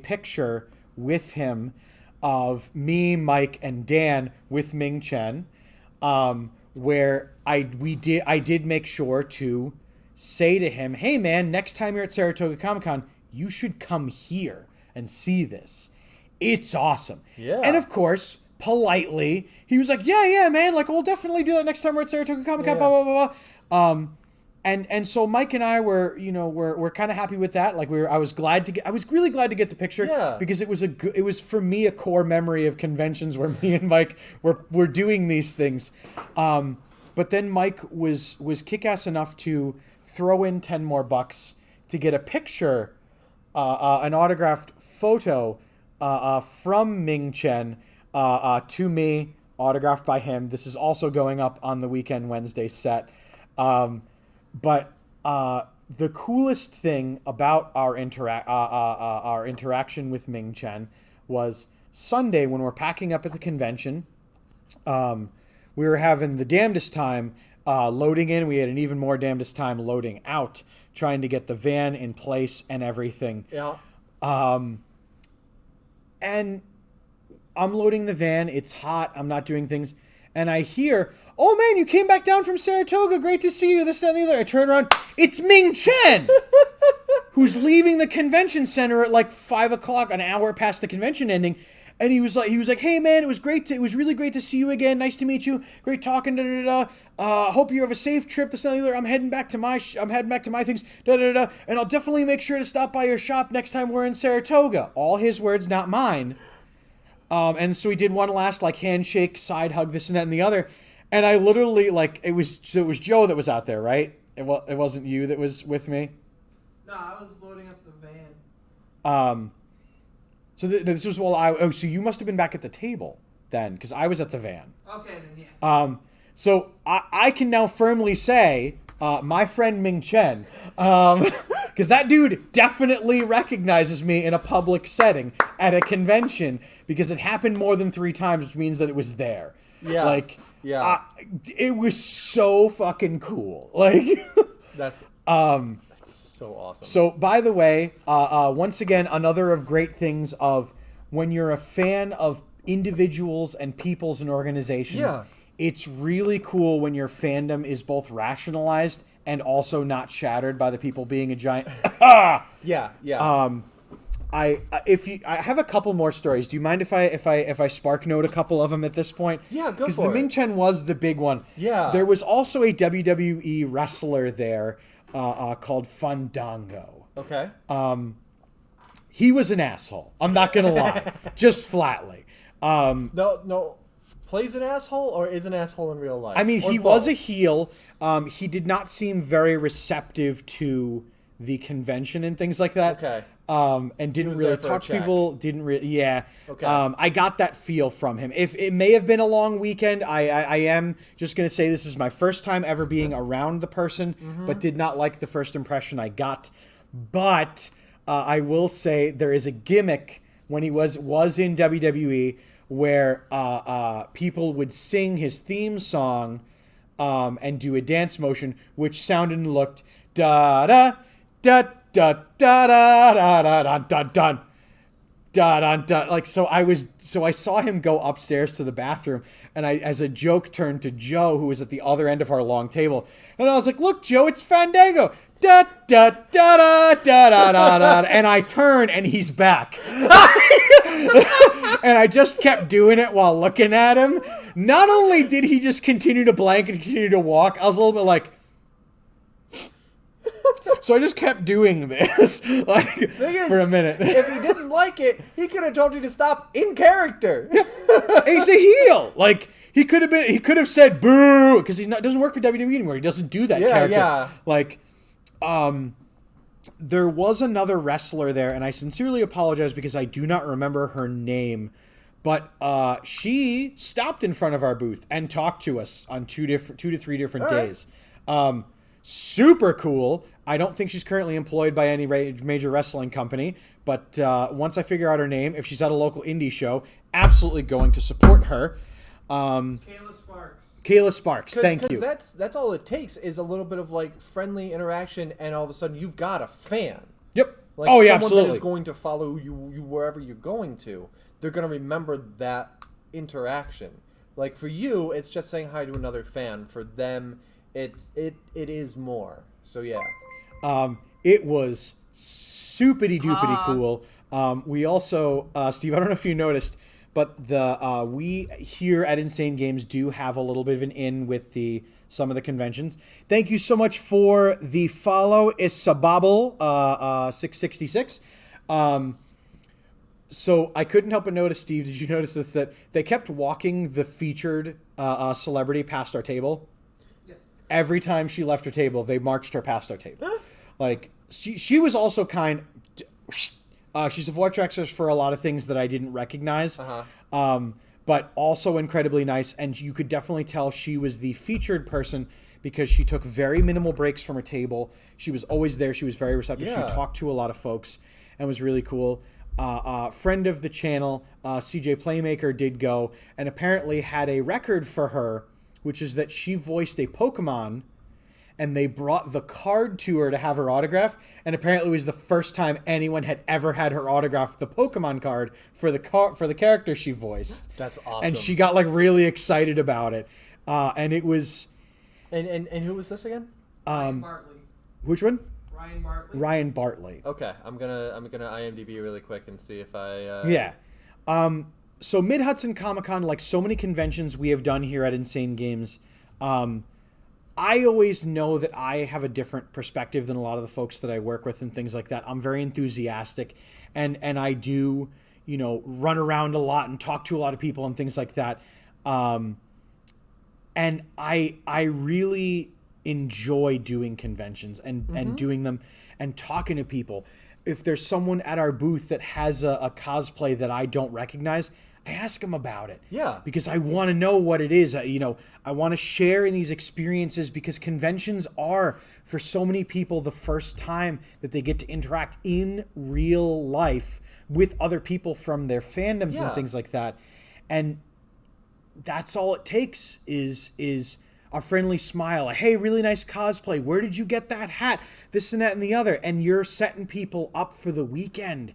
picture with him of me, Mike, and Dan with Ming Chen, where I did make sure to say to him, hey man, next time you're at Saratoga Comic Con, you should come here and see this. It's awesome. Yeah. And of course, politely, he was like, yeah, man, like we'll definitely do that next time we're at Saratoga Comic Con, blah, blah, blah, blah. And so Mike and I were kind of happy with that. Like I was really glad to get the picture because it was for me a core memory of conventions where me and Mike were doing these things. But then Mike was kick-ass enough to throw in 10 more bucks to get a picture, an autographed photo from Ming Chen to me, autographed by him. This is also going up on the Weekend Wednesday set. But the coolest thing about our interaction with Ming Chen was Sunday when we're packing up at the convention. We were having the damnedest time loading in. We had an even more damnedest time loading out, trying to get the van in place and everything. Yeah. And I'm loading the van. It's hot. I'm not doing things. And I hear, oh man, you came back down from Saratoga. Great to see you. This, that, and the other. I turn around. It's Ming Chen, who's leaving the convention center at like 5 o'clock, an hour past the convention ending. And he was like, hey man, it was really great to see you again. Nice to meet you. Great talking. Da da da. Hope you have a safe trip. This, that, and the other. I'm heading back to my things. Da da da. And I'll definitely make sure to stop by your shop next time we're in Saratoga. All his words, not mine. And so we did one last like handshake, side hug, this and that and the other. And I literally, like, it was Joe that was out there, right? It wasn't you that was with me? No, I was loading up the van. So this was so you must have been back at the table then, because I was at the van. Okay, then yeah. So I can now firmly say, my friend Ming Chen, because that dude definitely recognizes me in a public setting at a convention, because it happened more than 3 times, which means that it was there. Yeah. Like, yeah. It was so fucking cool. Like, That's so awesome. So, by the way, once again, another of great things of when you're a fan of individuals and peoples and organizations, it's really cool when your fandom is both rationalized and also not shattered by the people being a giant. Yeah. I have a couple more stories. Do you mind if I spark note a couple of them at this point? Yeah, go for it. Because the Ming Chen was the big one. Yeah. There was also a WWE wrestler there called Fandango. Okay. He was an asshole. I'm not gonna lie, just flatly. No. Plays an asshole or is an asshole in real life? I mean, or he both? was a heel. He did not seem very receptive to the convention and things like that. Okay. And didn't really there for a talk to check. people. Didn't really. Yeah. Okay. I got that feel from him. If it may have been a long weekend, I am just gonna say this is my first time ever being around the person, but did not like the first impression I got. But I will say there is a gimmick when he was in WWE where people would sing his theme song and do a dance motion, which sounded and looked da da da da da da da da da da da da da. Like, so I saw him go upstairs to the bathroom, and I, as a joke, turned to Joe, who was at the other end of our long table, and I was like, "Look, Joe, it's Fandango." Da da da da da da da da, and I turn and he's back. And I just kept doing it while looking at him. Not only did he just continue to blank and continue to walk, I was a little bit like, so I just kept doing this like for a minute. If he didn't like it, he could have told you to stop in character. He's a heel. Like, he could have said boo, because doesn't work for WWE anymore. He doesn't do that character. Yeah. Like, there was another wrestler there, and I sincerely apologize because I do not remember her name, but she stopped in front of our booth and talked to us on 2 to 3 different days. Super cool. I don't think she's currently employed by any major wrestling company, but once I figure out her name, if she's at a local indie show, absolutely going to support her. Kayla Sparks, thank you. That's all it takes is a little bit of like friendly interaction, and all of a sudden you've got a fan. Yep. Like, oh yeah, someone absolutely. that is going to follow you wherever you're going to. They're going to remember that interaction. Like, for you, it's just saying hi to another fan. For them, it is more. So yeah. It was soupity-doopity cool. We also, Steve, I don't know if you noticed, but we here at Insane Games do have a little bit of an in with some of the conventions. Thank you so much for the follow, Isababble 666. So I couldn't help but notice, Steve, did you notice this, that they kept walking the featured celebrity past our table? Yes. Every time she left her table, they marched her past our table. Like, she was also kind. She's a voice actress for a lot of things that I didn't recognize, but also incredibly nice. And you could definitely tell she was the featured person because she took very minimal breaks from her table. She was always there. She was very receptive. Yeah. She talked to a lot of folks and was really cool. Friend of the channel, CJ Playmaker, did go and apparently had a record for her, which is that she voiced a Pokemon, and they brought the card to her to have her autograph, and apparently it was the first time anyone had ever had her autograph the Pokemon card for the character she voiced. That's awesome. And she got like really excited about it, and it was. And who was this again? Ryan Bartley. Which one? Ryan Bartley. Ryan Bartley. Okay, I'm gonna IMDb really quick and see if I. Yeah. So Mid Hudson Comic Con, like so many conventions we have done here at Insane Games, I always know that I have a different perspective than a lot of the folks that I work with and things like that. I'm very enthusiastic, and I do, run around a lot and talk to a lot of people and things like that. And I really enjoy doing conventions and doing them and talking to people. If there's someone at our booth that has a cosplay that I don't recognize, I ask them about it. Yeah. Because I want to know what it is. I want to share in these experiences because conventions are, for so many people, the first time that they get to interact in real life with other people from their fandoms and things like that. And that's all it takes is a friendly smile, a hey, really nice cosplay, where did you get that hat, this and that and the other, and you're setting people up for the weekend.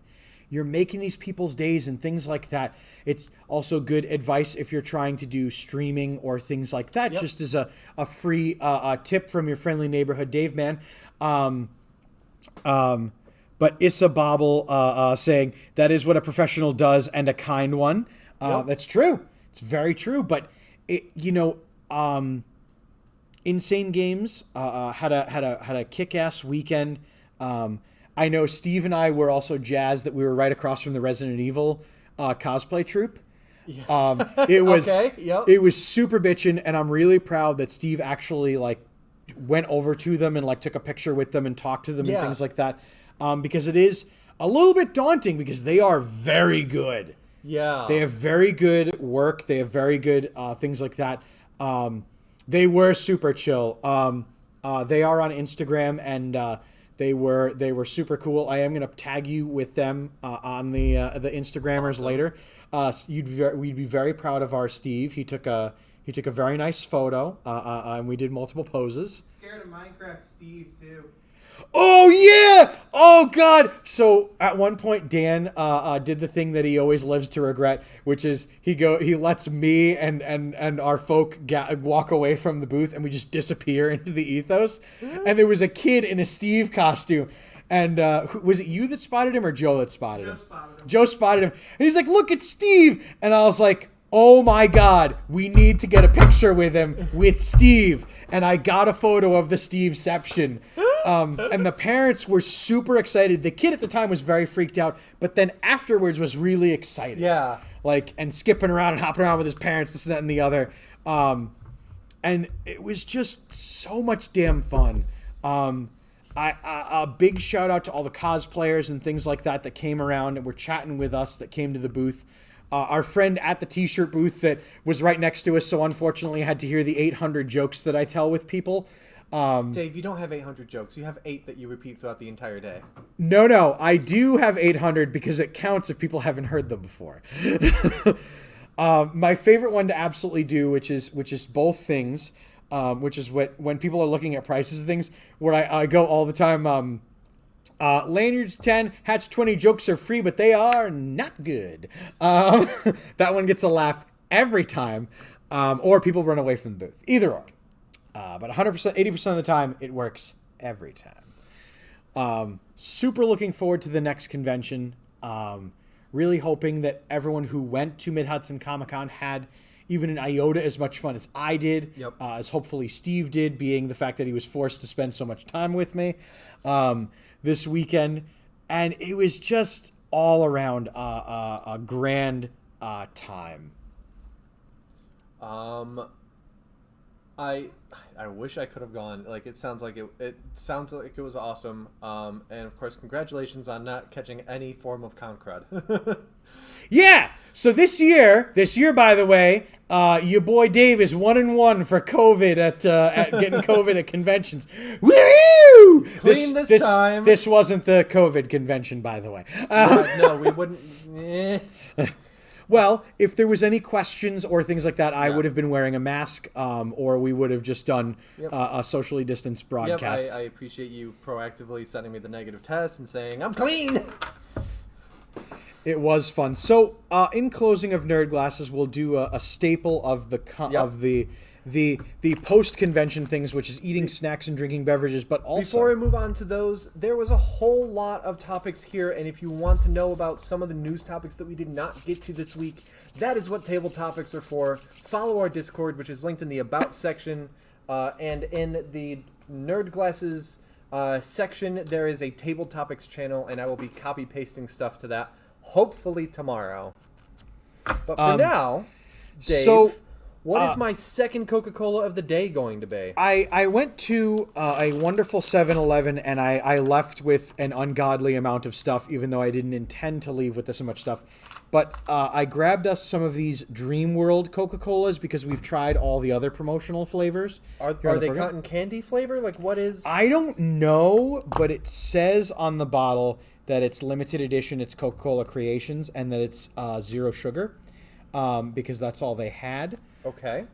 You're making these people's days and things like that. It's also good advice if you're trying to do streaming or things like that, just as a free tip from your friendly neighborhood Dave man. But Issa Bobble saying, that is what a professional does and a kind one. That's true. It's very true. But, Insane Games had a kick-ass weekend. I know Steve and I were also jazzed that we were right across from the Resident Evil cosplay troupe. Yeah. It was it was super bitchin', and I'm really proud that Steve actually went over to them and took a picture with them and talked to them and things like that. Because it is a little bit daunting because they are very good. Yeah. They have very good work. They have very good things like that. They were super chill. They are on Instagram, and they were super cool. I am going to tag you with them on the Instagrammers later. We'd be very proud of our Steve. He took a very nice photo, and we did multiple poses. Scared of Minecraft Steve too. Oh yeah! Oh god! So at one point, Dan did the thing that he always lives to regret, which is he lets me and our folk walk away from the booth, and we just disappear into the ethos. And there was a kid in a Steve costume, and was it you that spotted him or Joe that spotted him? Joe spotted him, and he's like, "Look, it's Steve!" And I was like, oh my god, we need to get a picture with him, with Steve. And I got a photo of the Steveception. And the parents were super excited. The kid at the time was very freaked out, but then afterwards was really excited. Yeah. And skipping around and hopping around with his parents, this, that, and the other. And it was just so much damn fun. A big shout out to all the cosplayers and things like that came around and were chatting with us, that came to the booth. Our friend at the t-shirt booth that was right next to us, so unfortunately I had to hear the 800 jokes that I tell with people. Dave, you don't have 800 jokes. You have 8 that you repeat throughout the entire day. No, I do have 800 because it counts if people haven't heard them before. My favorite one to absolutely do, which is both things, which is when people are looking at prices of things, where I go all the time, lanyards 10, hats 20, jokes are free, but they are not good. That one gets a laugh every time, or people run away from the booth. Either or. But 100%, 80% of the time, it works every time. Super looking forward to the next convention. Really hoping that everyone who went to Mid Hudson Comic Con had even an iota as much fun as I did, as hopefully Steve did, being the fact that he was forced to spend so much time with me this weekend. And it was just all around a grand time. I wish I could have gone. It sounds like it was awesome. And of course, congratulations on not catching any form of con crud. Yeah. So this year, by the way, your boy Dave is 1-1 for COVID at getting COVID at conventions. Woo! Clean this time. This wasn't the COVID convention, by the way. No, we wouldn't. Well, if there was any questions or things like that, I would have been wearing a mask, or we would have just done a socially distanced broadcast. I appreciate you proactively sending me the negative test and saying, I'm clean! It was fun. So, in closing of Nerd Glasses, we'll do a staple of the post-convention things, which is eating snacks and drinking beverages, but also... Before we move on to those, there was a whole lot of topics here, and if you want to know about some of the news topics that we did not get to this week, that is what table topics are for. Follow our Discord, which is linked in the About section, and in the Nerd Glasses section, there is a table topics channel, and I will be copy-pasting stuff to that, hopefully tomorrow. But for now, Dave... What is my second Coca-Cola of the day going to be? I went to a wonderful 7-Eleven and I left with an ungodly amount of stuff, even though I didn't intend to leave with this much stuff. But I grabbed us some of these Dream World Coca-Colas because we've tried all the other promotional flavors. Are they cotton candy flavor? Like, what is... I don't know, but it says on the bottle that it's limited edition, it's Coca-Cola Creations, and that it's 0 sugar, because that's all they had. Okay.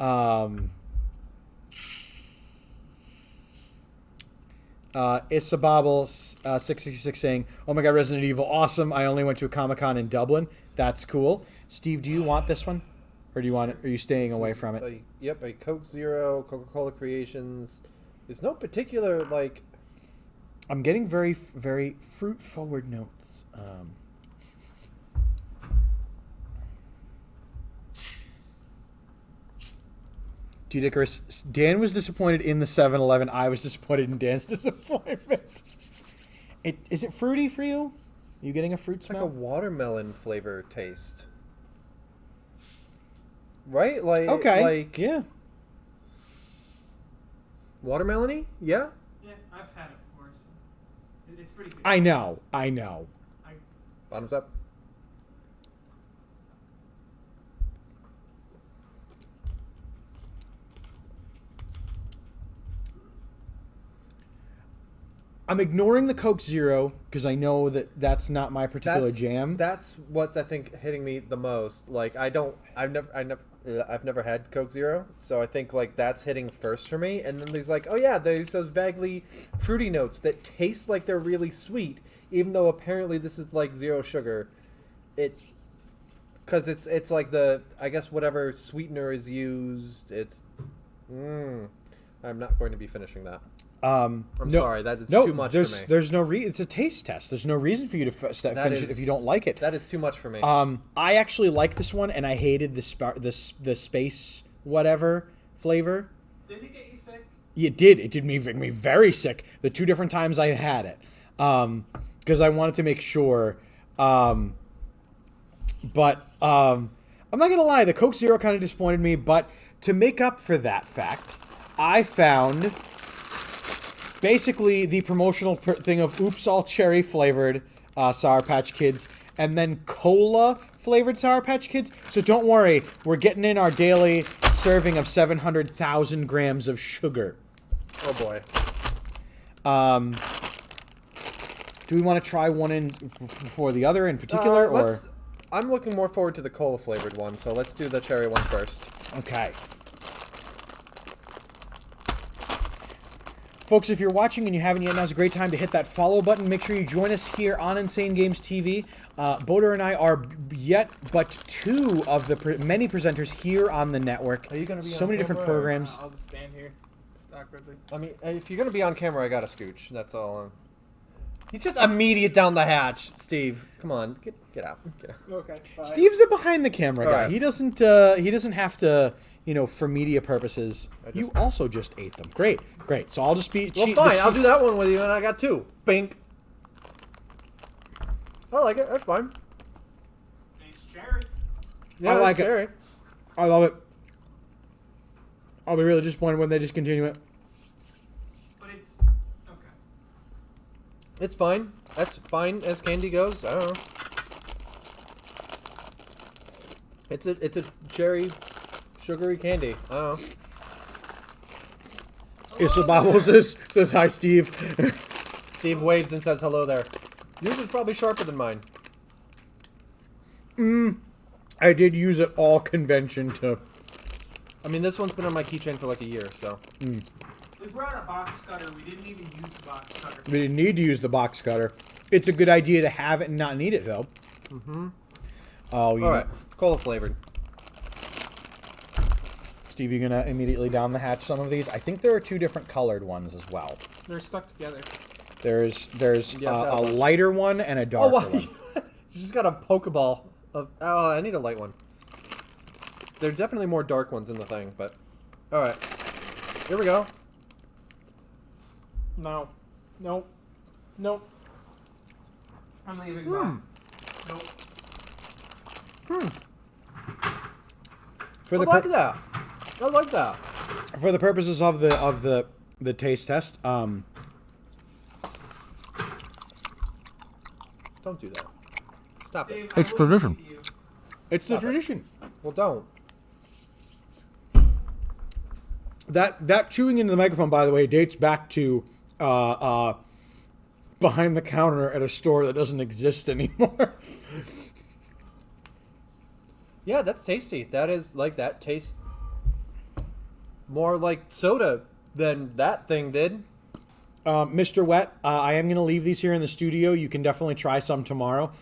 Isababble 666 saying, "Oh my God, Resident Evil, awesome! I only went to a Comic Con in Dublin. That's cool." Steve, do you want this one, or do you want it? Are you staying away from it? Yep, a Coke Zero, Coca-Cola Creations. There's no particular like. I'm getting very, very fruit-forward notes. Dude, Icarus, Dan was disappointed in the 7-Eleven. I was disappointed in Dan's disappointment. Is it fruity for you? You getting a fruit smell? Like a watermelon flavor taste. Right? Like okay. Like yeah. Watermelony? Yeah? Yeah, I've had it before. So it's pretty good. I know. Bottoms up. I'm ignoring the Coke Zero because I know that that's not my particular jam. That's what's I think hitting me the most. Like I've never had Coke Zero, so I think like that's hitting first for me. And then there's like, oh yeah, there's those vaguely fruity notes that taste like they're really sweet, even though apparently this is like 0 sugar. Because it's like I guess whatever sweetener is used. I'm not going to be finishing that. I'm sorry, that's too much for me. There's no it's a taste test. There's no reason for you to finish it if you don't like it. That is too much for me. I actually like this one, and I hated the space whatever flavor. Did it get you sick? It did. It did me very sick. The 2 different times I had it, because I wanted to make sure. But I'm not gonna lie, the Coke Zero kind of disappointed me. But to make up for that fact, I found. Basically, the promotional thing of Oops All Cherry flavored Sour Patch Kids, and then cola flavored Sour Patch Kids. So don't worry, we're getting in our daily serving of 700,000 grams of sugar. Oh boy. Do we want to try one in before the other in particular, or? I'm looking more forward to the cola flavored one, so let's do the cherry one first. Okay. Folks, if you're watching and you haven't yet, now's a great time to hit that follow button. Make sure you join us here on Insane Games TV. Boder and I are yet but 2 of the many presenters here on the network. Are you going to be so on many different camera, programs? I'll just stand here. Stock Ridley. I mean, if you're going to be on camera, I got to scooch. That's all. You just immediate down the hatch, Steve. Come on, get out. Okay. Bye. Steve's a behind the camera guy. Right. He doesn't have to, for media purposes. You also just ate them. Great. So I'll just be. Well, fine. I'll do that one with you, and I got 2. Bink. I like it. That's fine. It's cherry. Yeah, I like it. cherry. I love it. I'll be really disappointed when they discontinue it. But it's okay. It's fine. That's fine as candy goes. I don't know. It's a cherry, sugary candy. I don't know. Isababble says hi, Steve. Steve waves and says hello there. Yours is probably sharper than mine. I did use it all convention to. I mean, this one's been on my keychain for like a year, so. We brought a box cutter. We didn't even use the box cutter. We didn't need to use the box cutter. It's a good idea to have it and not need it, though. Mm-hmm. Oh, you All right. Cola flavored. Steve, you gonna immediately down the hatch some of these? I think there are 2 different colored ones as well. They're stuck together. There's Yeah, a lighter one and a darker one. You just got a Pokeball of. Oh, I need a light one. There's definitely more dark ones in the thing, but. All right. Here we go. No. Nope. Nope. I'm leaving. Bye. Nope. For the Like that. I like that. For the purposes of the taste test, Don't do that. Stop it. Dave, It's I will tradition. give you- it's the tradition. Well, don't. That chewing into the microphone, by the way, dates back to behind the counter at a store that doesn't exist anymore. Yeah, that's tasty. That tastes more like soda than that thing did. Mr. Wet, I am going to leave these here in the studio. You can definitely try some tomorrow.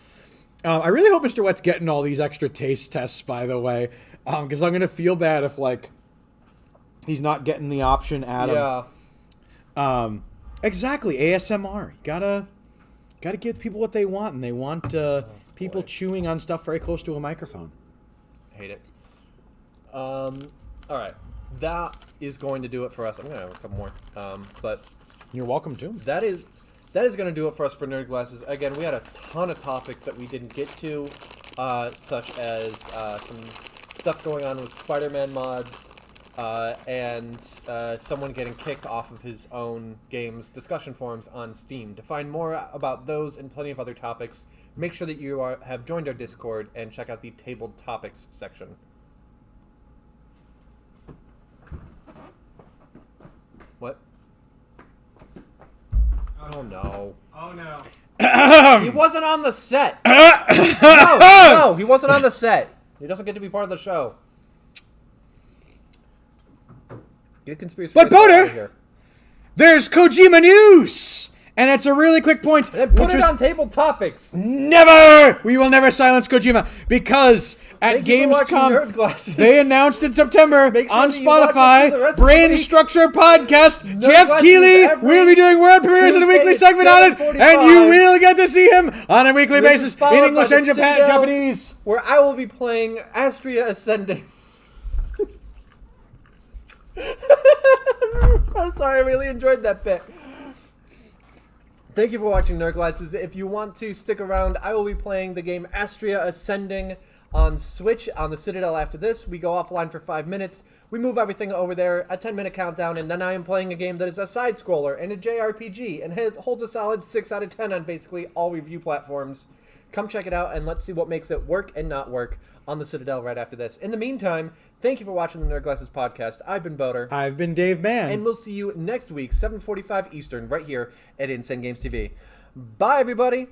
I really hope Mr. Wet's getting all these extra taste tests, by the way, because I'm going to feel bad if, like, he's not getting the option at him. Yeah. Exactly, ASMR. You gotta give people what they want, and they want people chewing on stuff very close to a microphone. Hate it. All right. That is going to do it for us. I'm going to have a couple more. But You're welcome to. that is going to do it for us for Nerd Glasses. Again, we had a ton of topics that we didn't get to, such as some stuff going on with Spider-Man mods, and someone getting kicked off of his own game's discussion forums on Steam. To find more about those and plenty of other topics, make sure that you have joined our Discord and check out the Tabled Topics section. What? Oh no. Oh no. He wasn't on the set! No, he wasn't on the set. He doesn't get to be part of the show. Get conspiracy. But theories out of Boater! here. There's Kojima news! And it's a really quick point. And put which it was on Table Topics. never! We will never silence Kojima, because at Thank you for watching Nerd Gamescom, Glasses. they announced in September Make sure on that you watch us for the Spotify, rest of the Brain week. Structure Podcast, Jeff Glasses Keighley every will be doing world premieres and a Tuesday weekly at segment on it, 7:45. and you will get to see him on a weekly This is basis followed in by English the and Citadel, Japanese. where I will be playing Astria Ascending. I'm sorry, I really enjoyed that bit. Thank you for watching Nerd Glasses. If you want to stick around, I will be playing the game Astria Ascending on Switch on the Citadel after this. We go offline for 5 minutes. We move everything over there, a 10-minute countdown, and then I am playing a game that is a side-scroller and a JRPG, and it holds a solid 6 out of 10 on basically all review platforms. Come check it out, and let's see what makes it work and not work on the Citadel right after this. In the meantime, thank you for watching the Nerd Glasses podcast. I've been Boater. I've been Dave Mann. And we'll see you next week, 7:45 Eastern, right here at Insane Games TV. Bye, everybody.